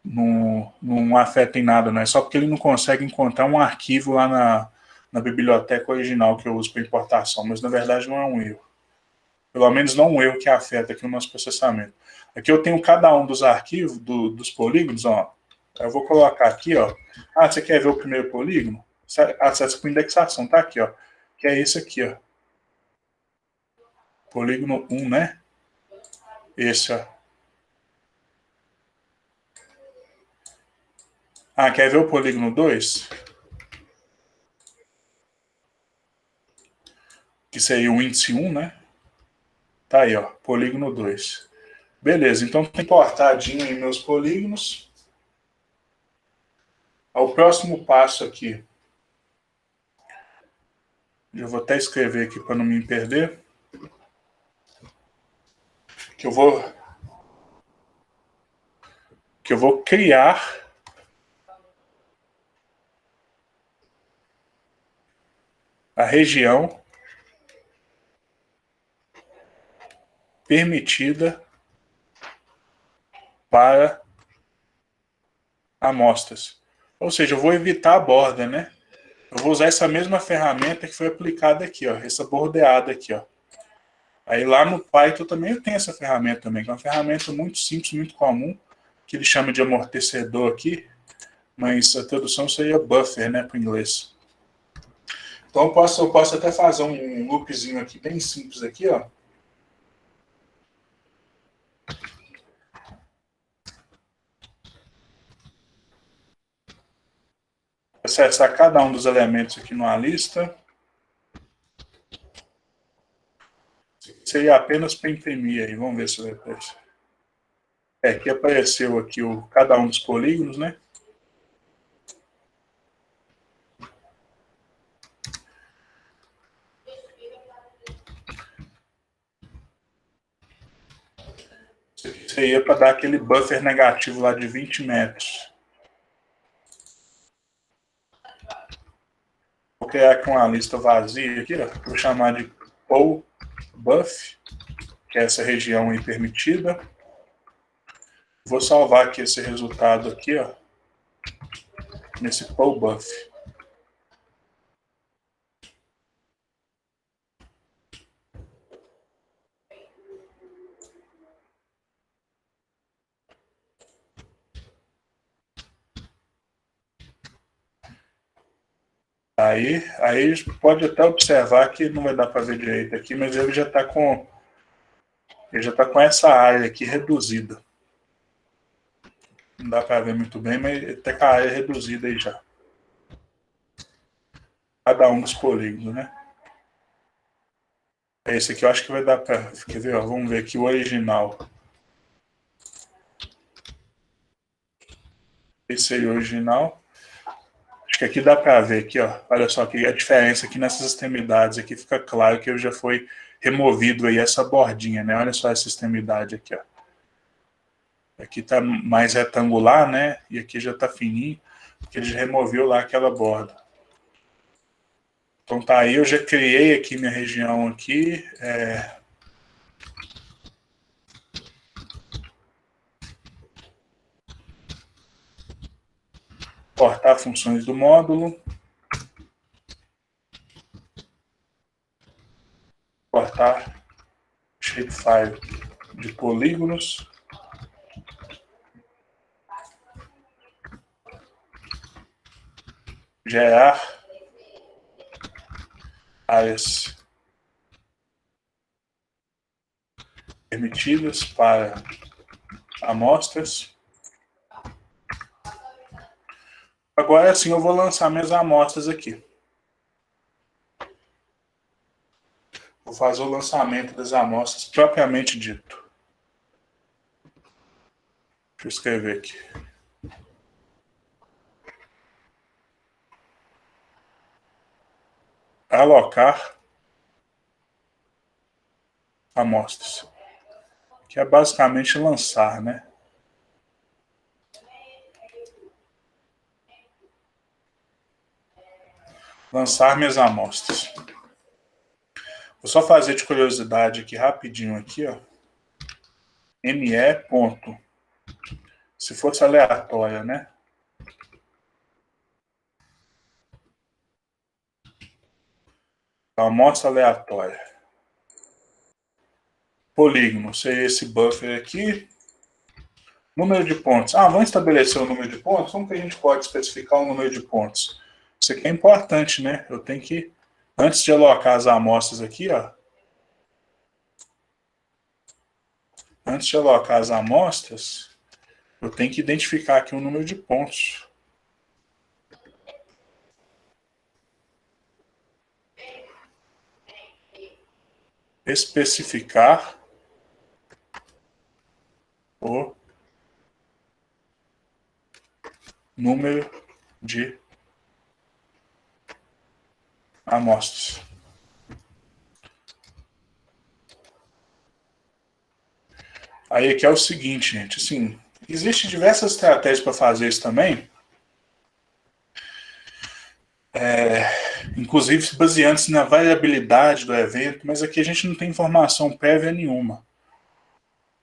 não afeta em nada, não. É só porque ele não consegue encontrar um arquivo lá na biblioteca original que eu uso para importação, mas na verdade não é um erro. Pelo menos não um erro que afeta aqui o nosso processamento. Aqui eu tenho cada um dos arquivos, dos polígonos, ó. Eu vou colocar aqui, ó. Ah, você quer ver o primeiro polígono? Acessa com indexação, tá aqui, ó. Que é esse aqui, ó. Polígono 1, né? Esse, ó. Ah, quer ver o polígono 2? Que seria o índice 1, né? Tá aí, ó. Polígono 2. Beleza, então tem importadinho em meus polígonos. O próximo passo aqui. Eu vou até escrever aqui para não me perder. Que eu vou criar a região permitida para amostras. Ou seja, eu vou evitar a borda, né? Eu vou usar essa mesma ferramenta que foi aplicada aqui, ó, essa bordeada aqui, ó. Aí lá no Python também eu tenho essa ferramenta também, que é uma ferramenta muito simples, muito comum, que ele chama de amortecedor aqui, mas a tradução seria buffer, né, para o inglês. Então eu posso até fazer um loopzinho aqui, bem simples aqui, ó. Acessar cada um dos elementos aqui numa lista. Seria apenas para imprimir aí, vamos ver se vai aparecer. Aqui apareceu aqui cada um dos polígonos, né? Seria para dar aquele buffer negativo lá de 20 metros. Vou criar aqui uma lista vazia aqui, ó. Vou chamar de POLBuff, que é essa região aí permitida. Vou salvar aqui esse resultado aqui, ó, nesse POLBuff. Aí pode até observar que não vai dar para ver direito aqui, mas ele já está com essa área aqui reduzida. Não dá para ver muito bem, mas ele está com a área reduzida aí já. Cada um dos polígonos, né? Esse aqui eu acho que vai dar para... Quer ver? Ó, vamos ver aqui o original. Esse aí é o original. Acho que aqui dá para ver aqui, ó. Olha só que a diferença aqui nessas extremidades aqui fica claro que já foi removido aí essa bordinha, né? Olha só essa extremidade aqui, ó. Aqui tá mais retangular, né? E aqui já tá fininho, porque ele já removeu lá aquela borda. Então tá aí, eu já criei aqui minha região aqui. Portar funções do módulo. Portar shapefile de polígonos. Gerar áreas permitidas para amostras. Agora sim eu vou lançar minhas amostras aqui. vou fazer o lançamento das amostras propriamente dito. Deixa eu escrever aqui. Alocar amostras. Que é basicamente lançar, né? Lançar minhas amostras. Vou só fazer de curiosidade aqui rapidinho aqui, ó. ME ponto. Se fosse aleatória, né? Amostra aleatória. Polígono, seria esse buffer aqui. Número de pontos. Ah, vamos estabelecer o número de pontos? Como que a gente pode especificar o número de pontos? Isso aqui é importante, né? Eu tenho que, antes de alocar as amostras aqui, ó. Antes de alocar as amostras, eu tenho que identificar aqui o número de pontos. Especificar o número de amostras. Aí aqui é o seguinte, gente, assim, existem diversas estratégias para fazer isso também, inclusive baseando-se na variabilidade do evento, mas aqui a gente não tem informação prévia nenhuma.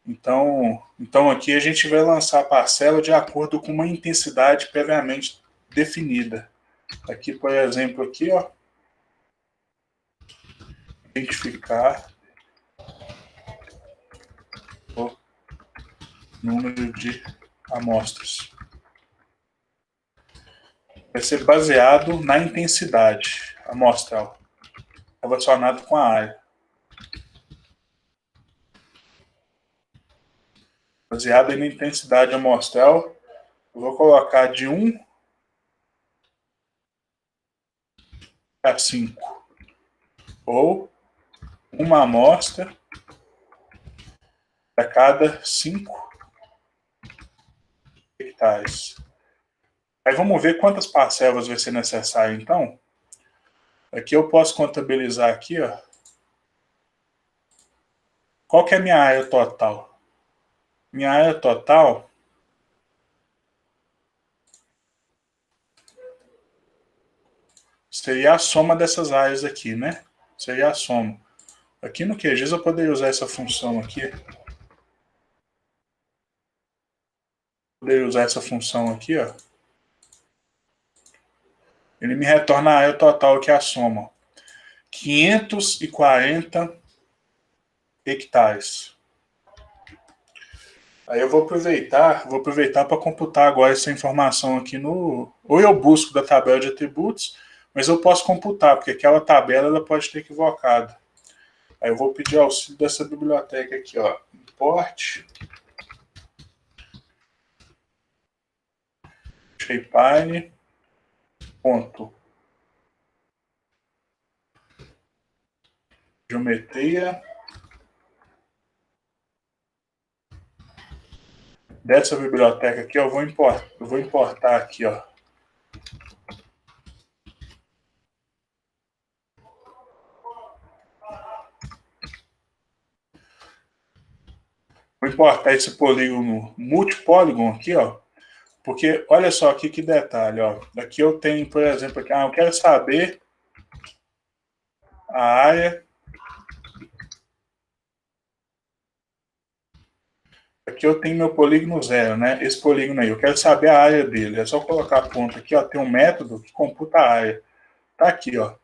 Então aqui a gente vai lançar a parcela de acordo com uma intensidade previamente definida. Aqui, por exemplo, aqui, ó, identificar o número de amostras. Vai ser baseado na intensidade amostral, relacionado com a área. Baseado na intensidade amostral, eu vou colocar de 1 a 5. Ou uma amostra a cada 5 hectares. Aí vamos ver quantas parcelas vai ser necessário, então. Aqui eu posso contabilizar aqui, ó. Qual que é a minha área total? Minha área total seria a soma dessas áreas aqui, né? Seria a soma. Aqui no QGIS eu poderia usar essa função aqui. Poderia usar essa função aqui, ó. Ele me retorna a área total, que é a soma. 540 hectares. Aí eu vou aproveitar para computar agora essa informação aqui no... Ou eu busco da tabela de atributos, mas eu posso computar, porque aquela tabela ela pode ter equivocado. Aí eu vou pedir auxílio dessa biblioteca aqui, ó. Import Shapefile ponto geometria dessa biblioteca aqui, eu vou importar aqui, ó. Vou importar esse polígono multipóligon aqui, ó. Porque olha só aqui que detalhe, ó. Aqui eu tenho, por exemplo, aqui, eu quero saber a área. Aqui eu tenho meu polígono 0, né? Esse polígono aí, eu quero saber a área dele. É só colocar a ponta aqui, ó. Tem um método que computa a área. Tá aqui, ó.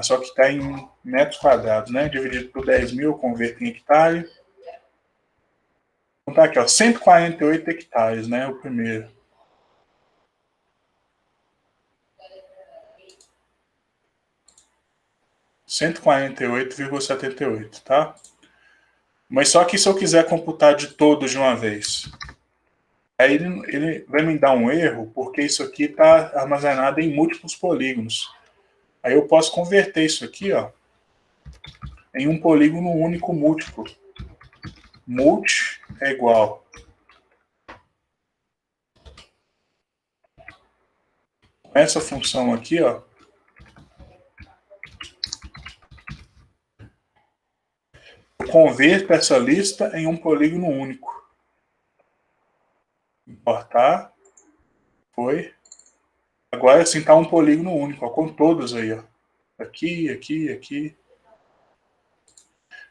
Só que está em metros quadrados, né? Dividido por 10.000, eu converto em hectare. Então tá aqui, ó. 148 hectares, né? O primeiro. (148,78), tá? Mas só que se eu quiser computar de todos de uma vez, aí ele vai me dar um erro, porque isso aqui está armazenado em múltiplos polígonos. Aí eu posso converter isso aqui, ó, em um polígono único múltiplo. Multi é igual essa função aqui, ó. Eu converto essa lista em um polígono único. Importar. Foi. Agora sim está um polígono único, ó, com todos aí, ó. Aqui, aqui, aqui.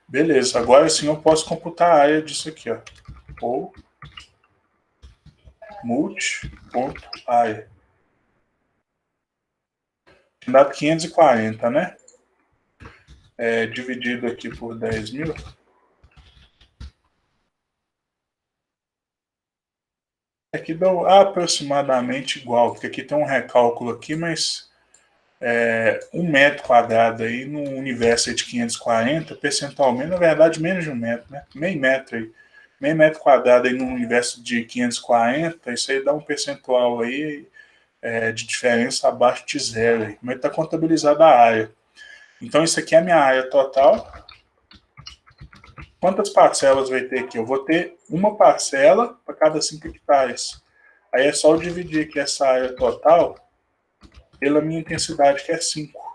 Beleza, agora sim eu posso computar a área disso aqui, ó. Ou multi.área. Dado 540, né? Dividido aqui por 10.000. Aqui deu aproximadamente igual, porque aqui tem um recálculo aqui, mas 1 metro quadrado aí no universo aí de 540, percentualmente, na verdade, menos de 1 metro, né? Meio metro aí. Meio metro quadrado aí no universo de 540, isso aí dá um percentual aí de diferença abaixo de zero aí. Mas está contabilizada a área. Então, isso aqui é a minha área total. Quantas parcelas vai ter aqui? Eu vou ter uma parcela para cada 5 hectares. Aí é só eu dividir aqui essa área total pela minha intensidade, que é 5.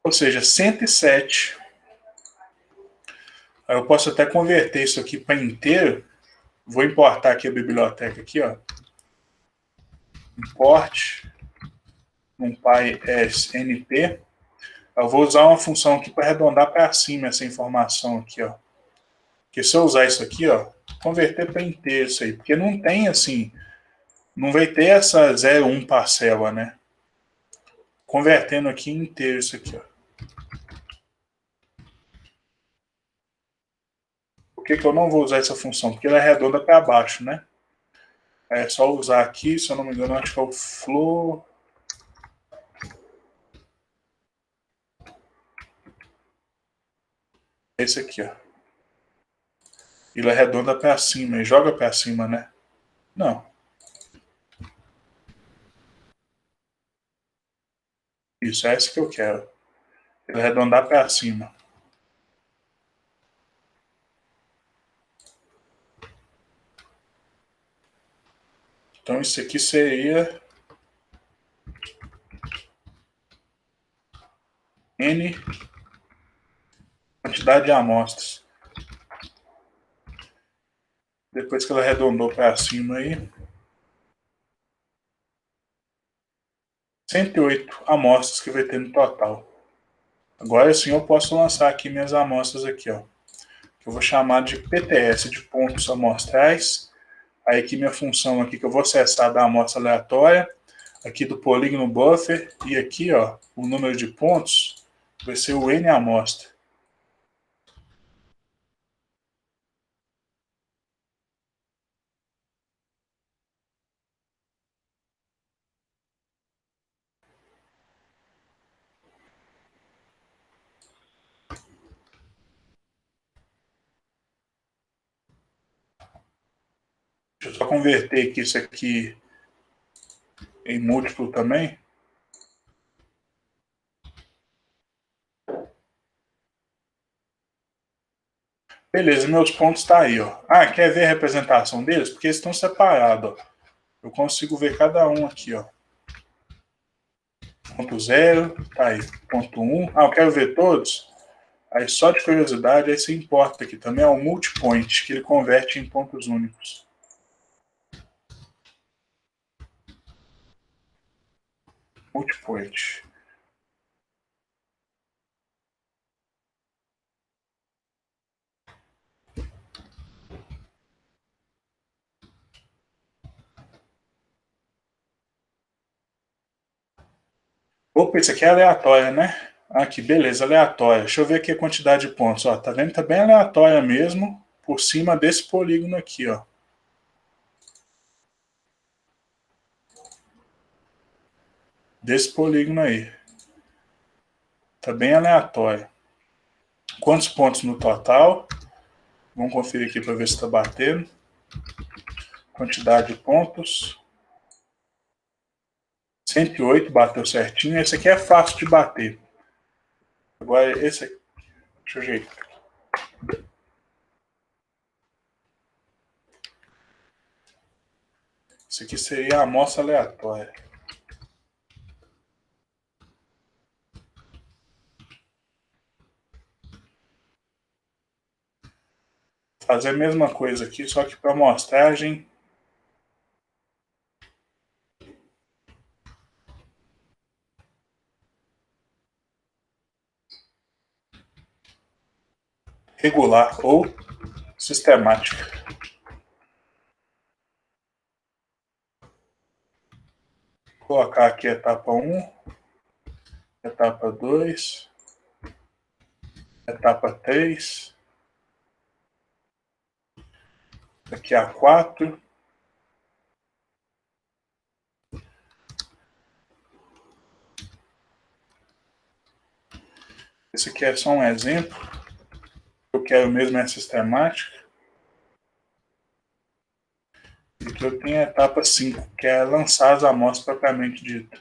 Ou seja, 107. Aí eu posso até converter isso aqui para inteiro. Vou importar aqui a biblioteca aqui, ó. Import numpy snp. Eu vou usar uma função aqui para arredondar para cima essa informação aqui, ó. Porque se eu usar isso aqui, ó, converter para inteiro isso aí, porque não tem assim, não vai ter essa 0,1 parcela, né? Convertendo aqui inteiro isso aqui, ó. Por que eu não vou usar essa função? Porque ela é redonda para baixo, né? É só usar aqui, se eu não me engano, acho que é o flow. Esse aqui, ó. Ele é redonda para cima, e joga para cima, né? Não. Isso, é esse que eu quero. Ele arredondar para cima. Então isso aqui seria N quantidade de amostras. Depois que ela arredondou para cima aí, 108 amostras que vai ter no total. Agora sim eu posso lançar aqui minhas amostras aqui, ó. Que eu vou chamar de PTS, de pontos amostrais. Aí aqui minha função aqui que eu vou acessar da amostra aleatória, aqui do polígono buffer, e aqui, ó, o número de pontos vai ser o N amostra. Deixa eu só converter aqui isso aqui em múltiplo também. Beleza, meus pontos tá aí, ó. Ah, quer ver a representação deles? Porque eles estão separados, ó. Eu consigo ver cada um aqui, ó. Ponto 0, tá aí. Ponto 1. Ah, eu quero ver todos? Aí só de curiosidade, aí você importa aqui também é o multipoint, que ele converte em pontos únicos. Multipoint. Opa, isso aqui é aleatório, né? Aqui, beleza, aleatória. Deixa eu ver aqui a quantidade de pontos. Ó, tá vendo? Tá bem aleatória mesmo, por cima desse polígono aqui, ó. Desse polígono aí. Tá bem aleatório. Quantos pontos no total? Vamos conferir aqui para ver se está batendo. quantidade de pontos. 108, bateu certinho. Esse aqui é fácil de bater. Agora, esse aqui, deixa eu ajeitar. Esse aqui seria a amostra aleatória. Fazer a mesma coisa aqui, só que para amostragem. Regular ou sistemática. Vou colocar aqui a etapa 1, etapa 2, etapa 3, aqui a 4. Esse aqui é só um exemplo. Eu quero mesmo é sistemática. E aqui eu tenho a etapa 5, que é lançar as amostras propriamente dita.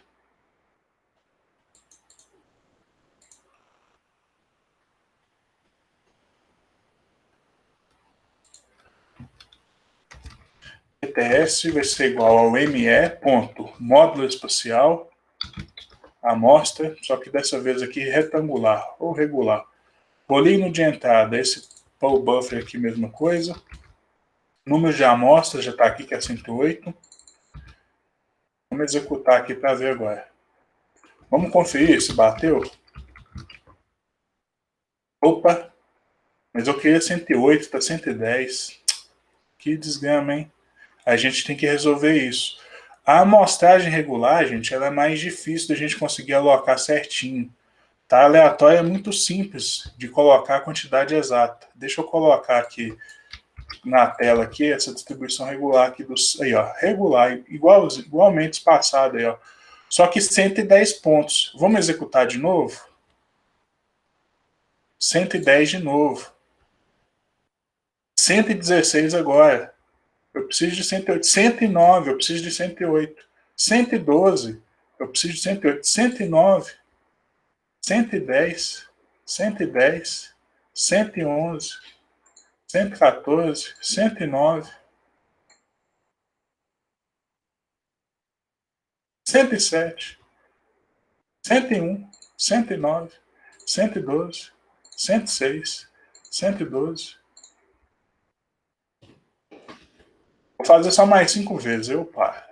ETS vai ser igual ao ME, ponto, módulo espacial, amostra, só que dessa vez aqui retangular ou regular. Polígono de entrada, esse pull buffer aqui, mesma coisa. Número de amostras já está aqui, que é 108. Vamos executar aqui para ver agora. Vamos conferir se bateu. Opa! Mas eu queria 108, está 110. Que desgrama, hein? A gente tem que resolver isso. A amostragem regular, gente, ela é mais difícil da gente conseguir alocar certinho. Tá? Aleatório é muito simples de colocar a quantidade exata. Deixa eu colocar aqui na tela aqui essa distribuição regular aqui dos aí, ó, regular, igualmente espaçada aí, ó. Só que 110 pontos. Vamos executar de novo? 110 de novo. 116 agora. Eu preciso de 108. 109, eu preciso de 108. 112, eu preciso de 108. 109, 110, 110, 111, 114, 109, 107, 101, 109, 112, 106, 112. Vou fazer só mais 5 vezes, eu paro.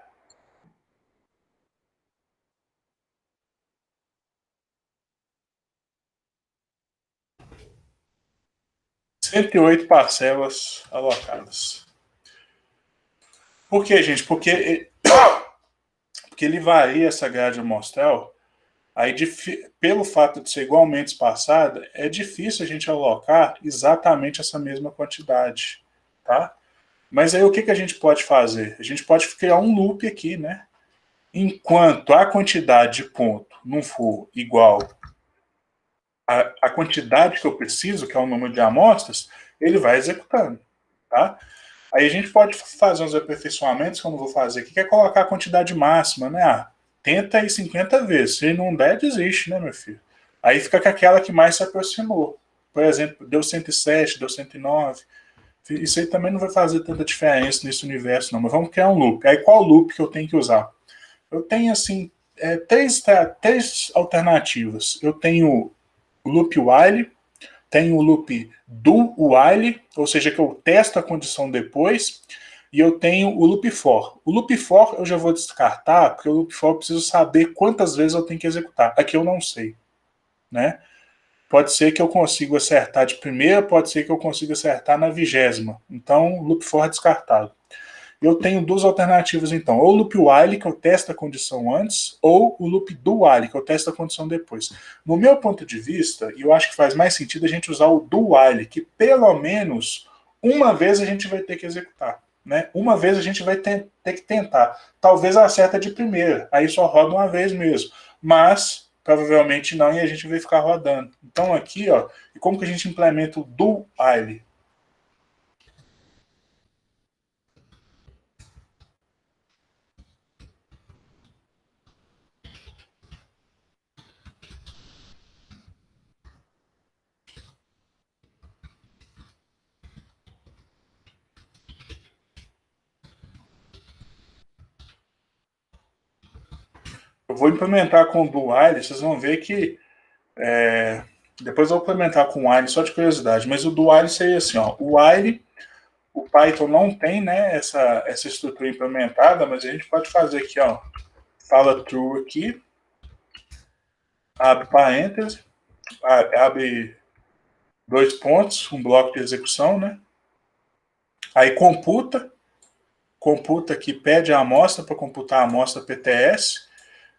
Cento e 108 parcelas alocadas. Por que, gente? Porque ele varia essa grade amostral. Aí, pelo fato de ser igualmente espaçada, é difícil a gente alocar exatamente essa mesma quantidade, tá? Mas aí o que a gente pode fazer? A gente pode criar um loop aqui, né? Enquanto a quantidade de ponto não for igual à quantidade que eu preciso, que é o número de amostras, ele vai executando, tá? Aí a gente pode fazer uns aperfeiçoamentos que eu não vou fazer aqui, que é colocar a quantidade máxima, né? Ah, tenta aí 50 vezes. Se não der, desiste, né, meu filho? Aí fica com aquela que mais se aproximou. Por exemplo, deu 107, deu 109. Isso aí também não vai fazer tanta diferença nesse universo, não. Mas vamos criar um loop. Aí qual loop que eu tenho que usar? Eu tenho, assim, três alternativas. Eu tenho o loop while, tenho o loop do while, ou seja, que eu testo a condição depois, e eu tenho o loop for. O loop for eu já vou descartar, porque o loop for eu preciso saber quantas vezes eu tenho que executar. Aqui eu não sei, né? Pode ser que eu consiga acertar de primeira, pode ser que eu consiga acertar na 20ª. Então, loop for é descartado. Eu tenho duas alternativas, então. Ou o loop while, que eu testo a condição antes, ou o loop do while, que eu testo a condição depois. No meu ponto de vista, e eu acho que faz mais sentido a gente usar o do while, que pelo menos uma vez a gente vai ter que executar. Né? Uma vez a gente vai ter que tentar. Talvez acerta de primeira, aí só roda uma vez mesmo. Mas provavelmente não, e a gente vai ficar rodando. Então aqui, ó, e como que a gente implementa o do while? Eu vou implementar com o do while, vocês vão ver que depois eu vou implementar com o while só de curiosidade, mas o do while seria assim, ó, o while, o Python não tem, né, essa estrutura implementada, mas a gente pode fazer aqui, ó, fala true aqui, abre parênteses, abre 2 pontos, um bloco de execução, né, aí computa aqui, pede a amostra para computar a amostra PTS,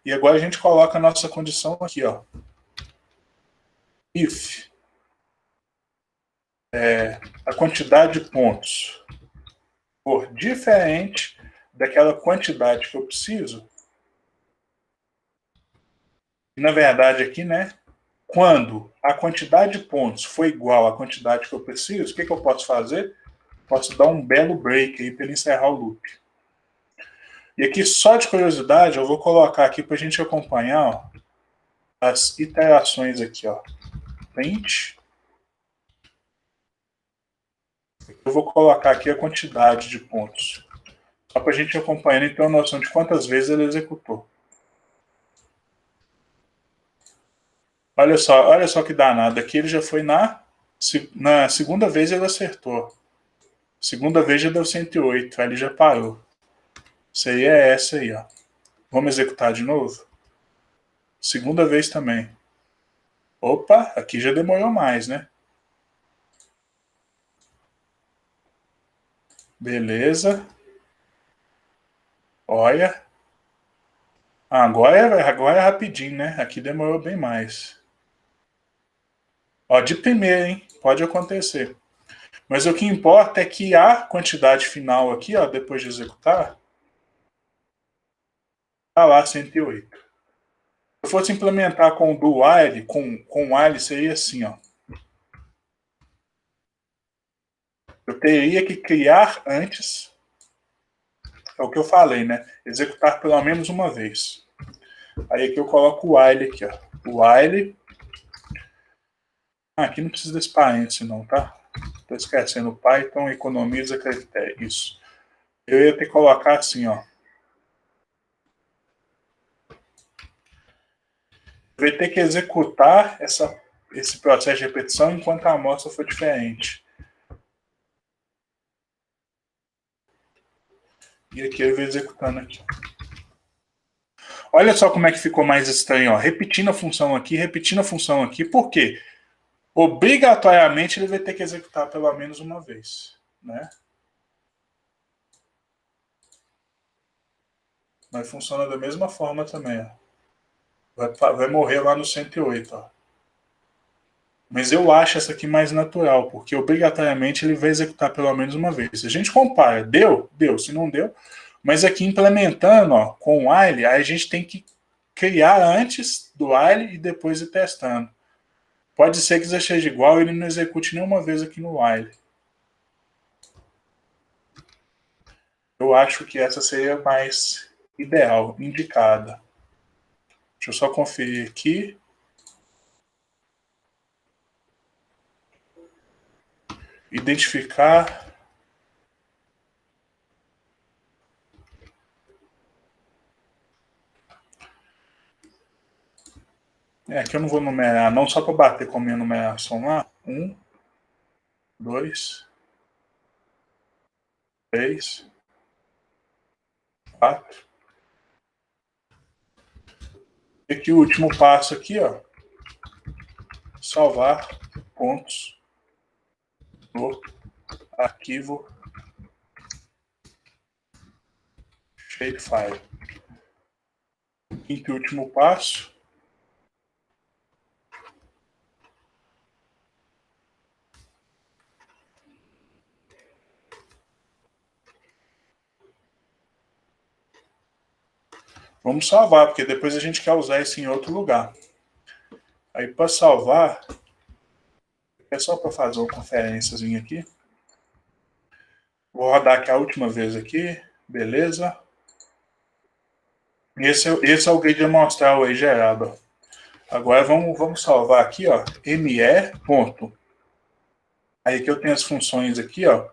e agora a gente coloca a nossa condição aqui, ó, if a quantidade de pontos for diferente daquela quantidade que eu preciso, na verdade aqui, né, quando a quantidade de pontos for igual à quantidade que eu preciso, o que eu posso fazer? Posso dar um belo break aí para ele encerrar o loop. E aqui, só de curiosidade, eu vou colocar aqui para a gente acompanhar, ó, as iterações aqui, ó. Print. Eu vou colocar aqui a quantidade de pontos. Só para a gente acompanhar e ter uma noção de quantas vezes ele executou. Olha só que danado. Aqui ele já foi na segunda vez ele acertou. Segunda vez já deu 108, aí ele já parou. Isso aí é essa aí, ó. Vamos executar de novo? Segunda vez também. Opa, aqui já demorou mais, né? Beleza. Olha. Agora é rapidinho, né? Aqui demorou bem mais. Ó, de primeira, hein? Pode acontecer. Mas o que importa é que a quantidade final aqui, ó, depois de executar, tá lá 108. Se eu fosse implementar com o do while, com o while seria assim, ó. Eu teria que criar antes, é o que eu falei, né? Executar pelo menos uma vez. Aí aqui eu coloco o while aqui, ó. O while. Aqui não precisa desse parênteses não, tá? Tô esquecendo. O Python economiza critério. Isso. Eu ia ter que colocar assim, ó. Eu ia ter que executar esse processo de repetição enquanto a amostra for diferente. E aqui eu vou executando aqui. Olha só como é que ficou mais estranho, ó. Repetindo a função aqui. Por quê? Obrigatoriamente ele vai ter que executar pelo menos uma vez, né? Mas funciona da mesma forma também, ó. Vai morrer lá no 108, ó. Mas eu acho essa aqui mais natural, porque obrigatoriamente ele vai executar pelo menos uma vez. Se a gente compara, deu? Deu. Se não deu, mas aqui implementando, ó, com o while, aí a gente tem que criar antes do while e depois ir testando. Pode ser que já seja igual e ele não execute nenhuma vez aqui no while. Eu acho que essa seria mais ideal, indicada. Deixa eu só conferir aqui. Identificar. Aqui eu não vou numerar, não, só para bater com a minha numeração lá. 1, 2, 3, 4. E aqui o último passo aqui, ó. Salvar pontos no arquivo shapefile. Quinto e último passo. Vamos salvar, porque depois a gente quer usar isso em outro lugar. Aí para salvar, é só para fazer uma conferênciazinha aqui. Vou rodar aqui a última vez aqui, beleza. Esse é o grid amostral aí gerado. Ó. Agora vamos salvar aqui, ó, me. Ponto. Aí que eu tenho as funções aqui, ó.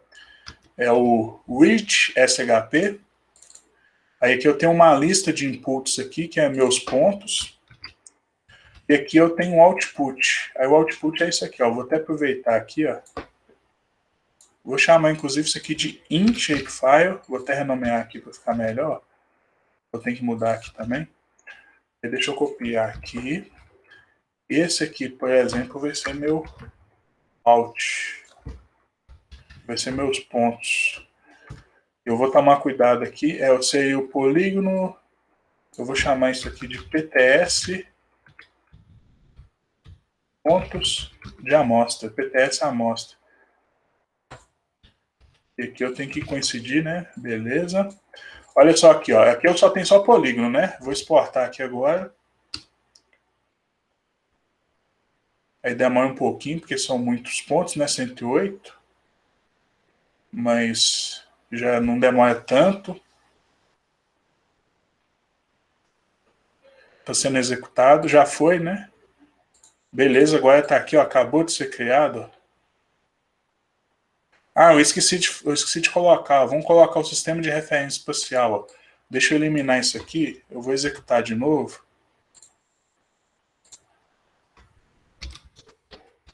É o reach SHP. Aí aqui eu tenho uma lista de inputs aqui, que é meus pontos. E aqui eu tenho um output. Aí o output é isso aqui, ó. Vou até aproveitar aqui, ó. Vou chamar, inclusive, isso aqui de in_shapefile. Vou até renomear aqui para ficar melhor. Eu tenho que mudar aqui também. E deixa eu copiar aqui. Esse aqui, por exemplo, vai ser meu out. Vai ser meus pontos. Eu vou tomar cuidado aqui. Seria o polígono. Eu vou chamar isso aqui de PTS pontos de amostra. PTS amostra. E aqui eu tenho que coincidir, né? Beleza. Olha só aqui, ó. Aqui eu só tenho só polígono, né? Vou exportar aqui agora. Aí demora um pouquinho, porque são muitos pontos, né? 108. Mas já não demora tanto. Está sendo executado, já foi, né? Beleza, agora está aqui, ó, acabou de ser criado. Ah, eu esqueci de colocar. Vamos colocar o sistema de referência espacial. Ó. Deixa eu eliminar isso aqui. Eu vou executar de novo.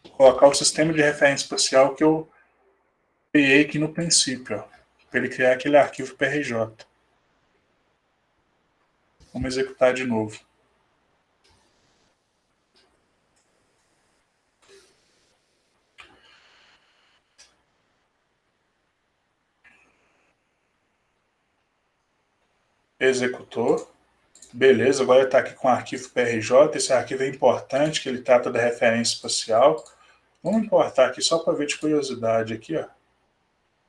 Vou colocar o sistema de referência espacial que eu criei aqui no princípio, para ele criar aquele arquivo PRJ. Vamos executar de novo. Executou. Beleza, agora está aqui com o arquivo PRJ. Esse arquivo é importante, que ele trata da referência espacial. Vamos importar aqui só para ver de curiosidade aqui, ó.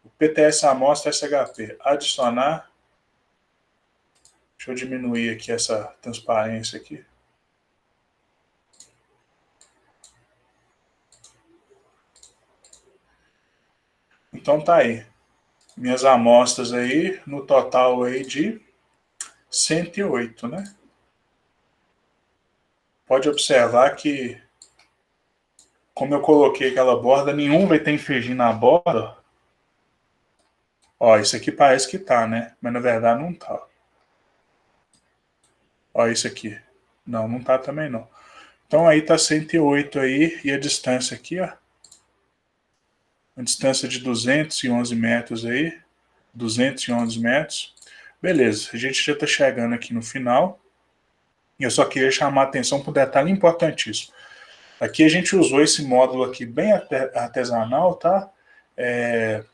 O PTS amostra SHP. Adicionar. Deixa eu diminuir aqui essa transparência aqui. Então tá aí. Minhas amostras aí, no total aí de 108, né? Pode observar que, como eu coloquei aquela borda, nenhum vai ter infringir na borda. Ó, isso aqui parece que tá, né? Mas na verdade não tá. Ó, isso aqui. Não, não tá também não. Então aí tá 108 aí, e a distância aqui, ó. A distância de 211 metros aí. 211 metros. Beleza, a gente já está chegando aqui no final. E eu só queria chamar a atenção para um detalhe importantíssimo. Aqui a gente usou esse módulo aqui bem artesanal, tá?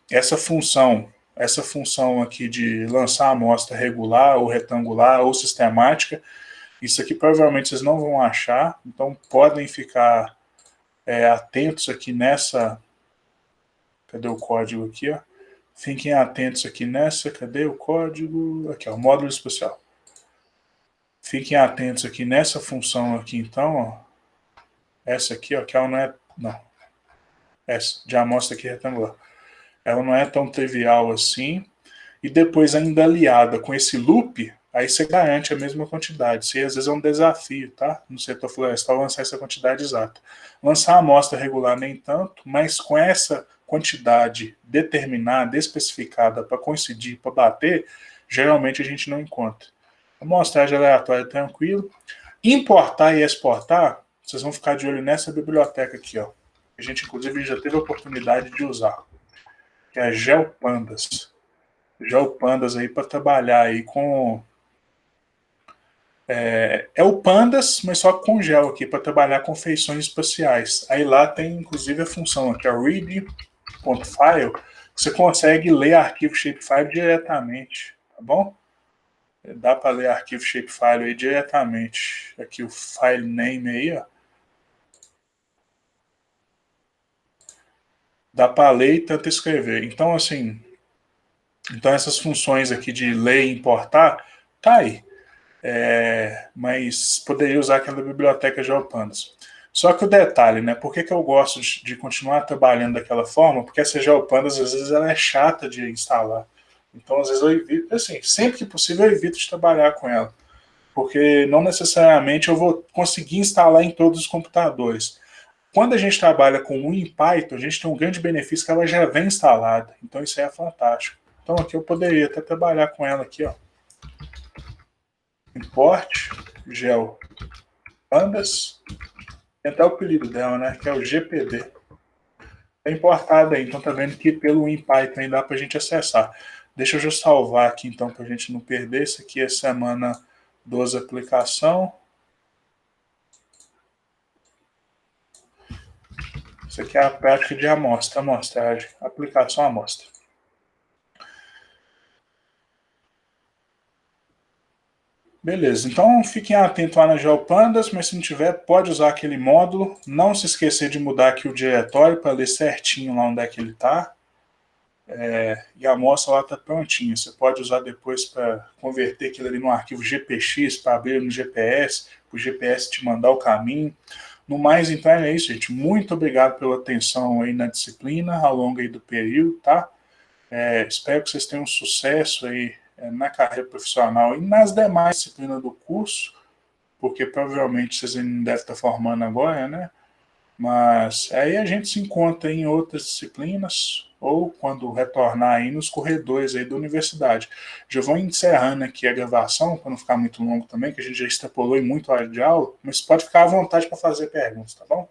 Essa função aqui de lançar a amostra regular ou retangular ou sistemática, isso aqui provavelmente vocês não vão achar, então podem ficar atentos aqui nessa... Cadê o código aqui, ó? Fiquem atentos aqui nessa... Cadê o código? Aqui, ó, o módulo especial. Fiquem atentos aqui nessa função aqui, então, ó. Essa aqui, ó, que ela não é... Não. Essa, de amostra aqui retangular. Ela não é tão trivial assim. E depois, ainda aliada com esse loop, aí você garante a mesma quantidade. Isso aí, às vezes, é um desafio, tá? No setor florestal, lançar essa quantidade exata. Lançar a amostra regular nem tanto, mas com essa quantidade determinada, especificada, para coincidir, para bater, geralmente a gente não encontra. Amostragem aleatória tranquilo. Importar e exportar, vocês vão ficar de olho nessa biblioteca aqui, ó. A gente, inclusive, já teve a oportunidade de usar, que é a GeoPandas. GeoPandas aí para trabalhar aí com... É o Pandas, mas só com Geo aqui, para trabalhar com feições espaciais. Aí lá tem, inclusive, a função aqui, a read.file, que você consegue ler arquivo shapefile diretamente, tá bom? Dá para ler arquivo shapefile aí diretamente. Aqui o file name aí, ó. Dá para ler e tanto escrever. Então, assim, então essas funções aqui de ler e importar, tá aí. Mas poderia usar aquela biblioteca GeoPandas. Só que o detalhe, né? Por que eu gosto de continuar trabalhando daquela forma? Porque essa GeoPandas, às vezes, ela é chata de instalar. Então, às vezes, eu evito, assim, sempre que possível, eu evito de trabalhar com ela. Porque não necessariamente eu vou conseguir instalar em todos os computadores. Quando a gente trabalha com o em Python, a gente tem um grande benefício que ela já vem instalada. Então, isso aí é fantástico. Então, aqui eu poderia até trabalhar com ela aqui, ó. import gel pandas, tem até o apelido dela, né, que é o GPD. É importada aí, então tá vendo que pelo InPython dá pra gente acessar. Deixa eu já salvar aqui então pra gente não perder. Isso aqui é semana 12 aplicação. Isso aqui é a prática de amostragem, aplicação amostra. Beleza, então fiquem atentos lá na GeoPandas, mas se não tiver, pode usar aquele módulo. Não se esquecer de mudar aqui o diretório para ler certinho lá onde é que ele está. E a amostra lá está prontinha. Você pode usar depois para converter aquilo ali no arquivo GPX, para abrir no GPS, para o GPS te mandar o caminho. No mais, então é isso, gente. Muito obrigado pela atenção aí na disciplina, ao longo aí do período, tá? Espero que vocês tenham sucesso aí na carreira profissional e nas demais disciplinas do curso, porque provavelmente vocês ainda devem estar formando agora, né? Mas aí a gente se encontra em outras disciplinas ou quando retornar aí nos corredores aí da universidade. Já vou encerrando aqui a gravação, para não ficar muito longo também, que a gente já extrapolou em muito a hora de aula, mas pode ficar à vontade para fazer perguntas, tá bom?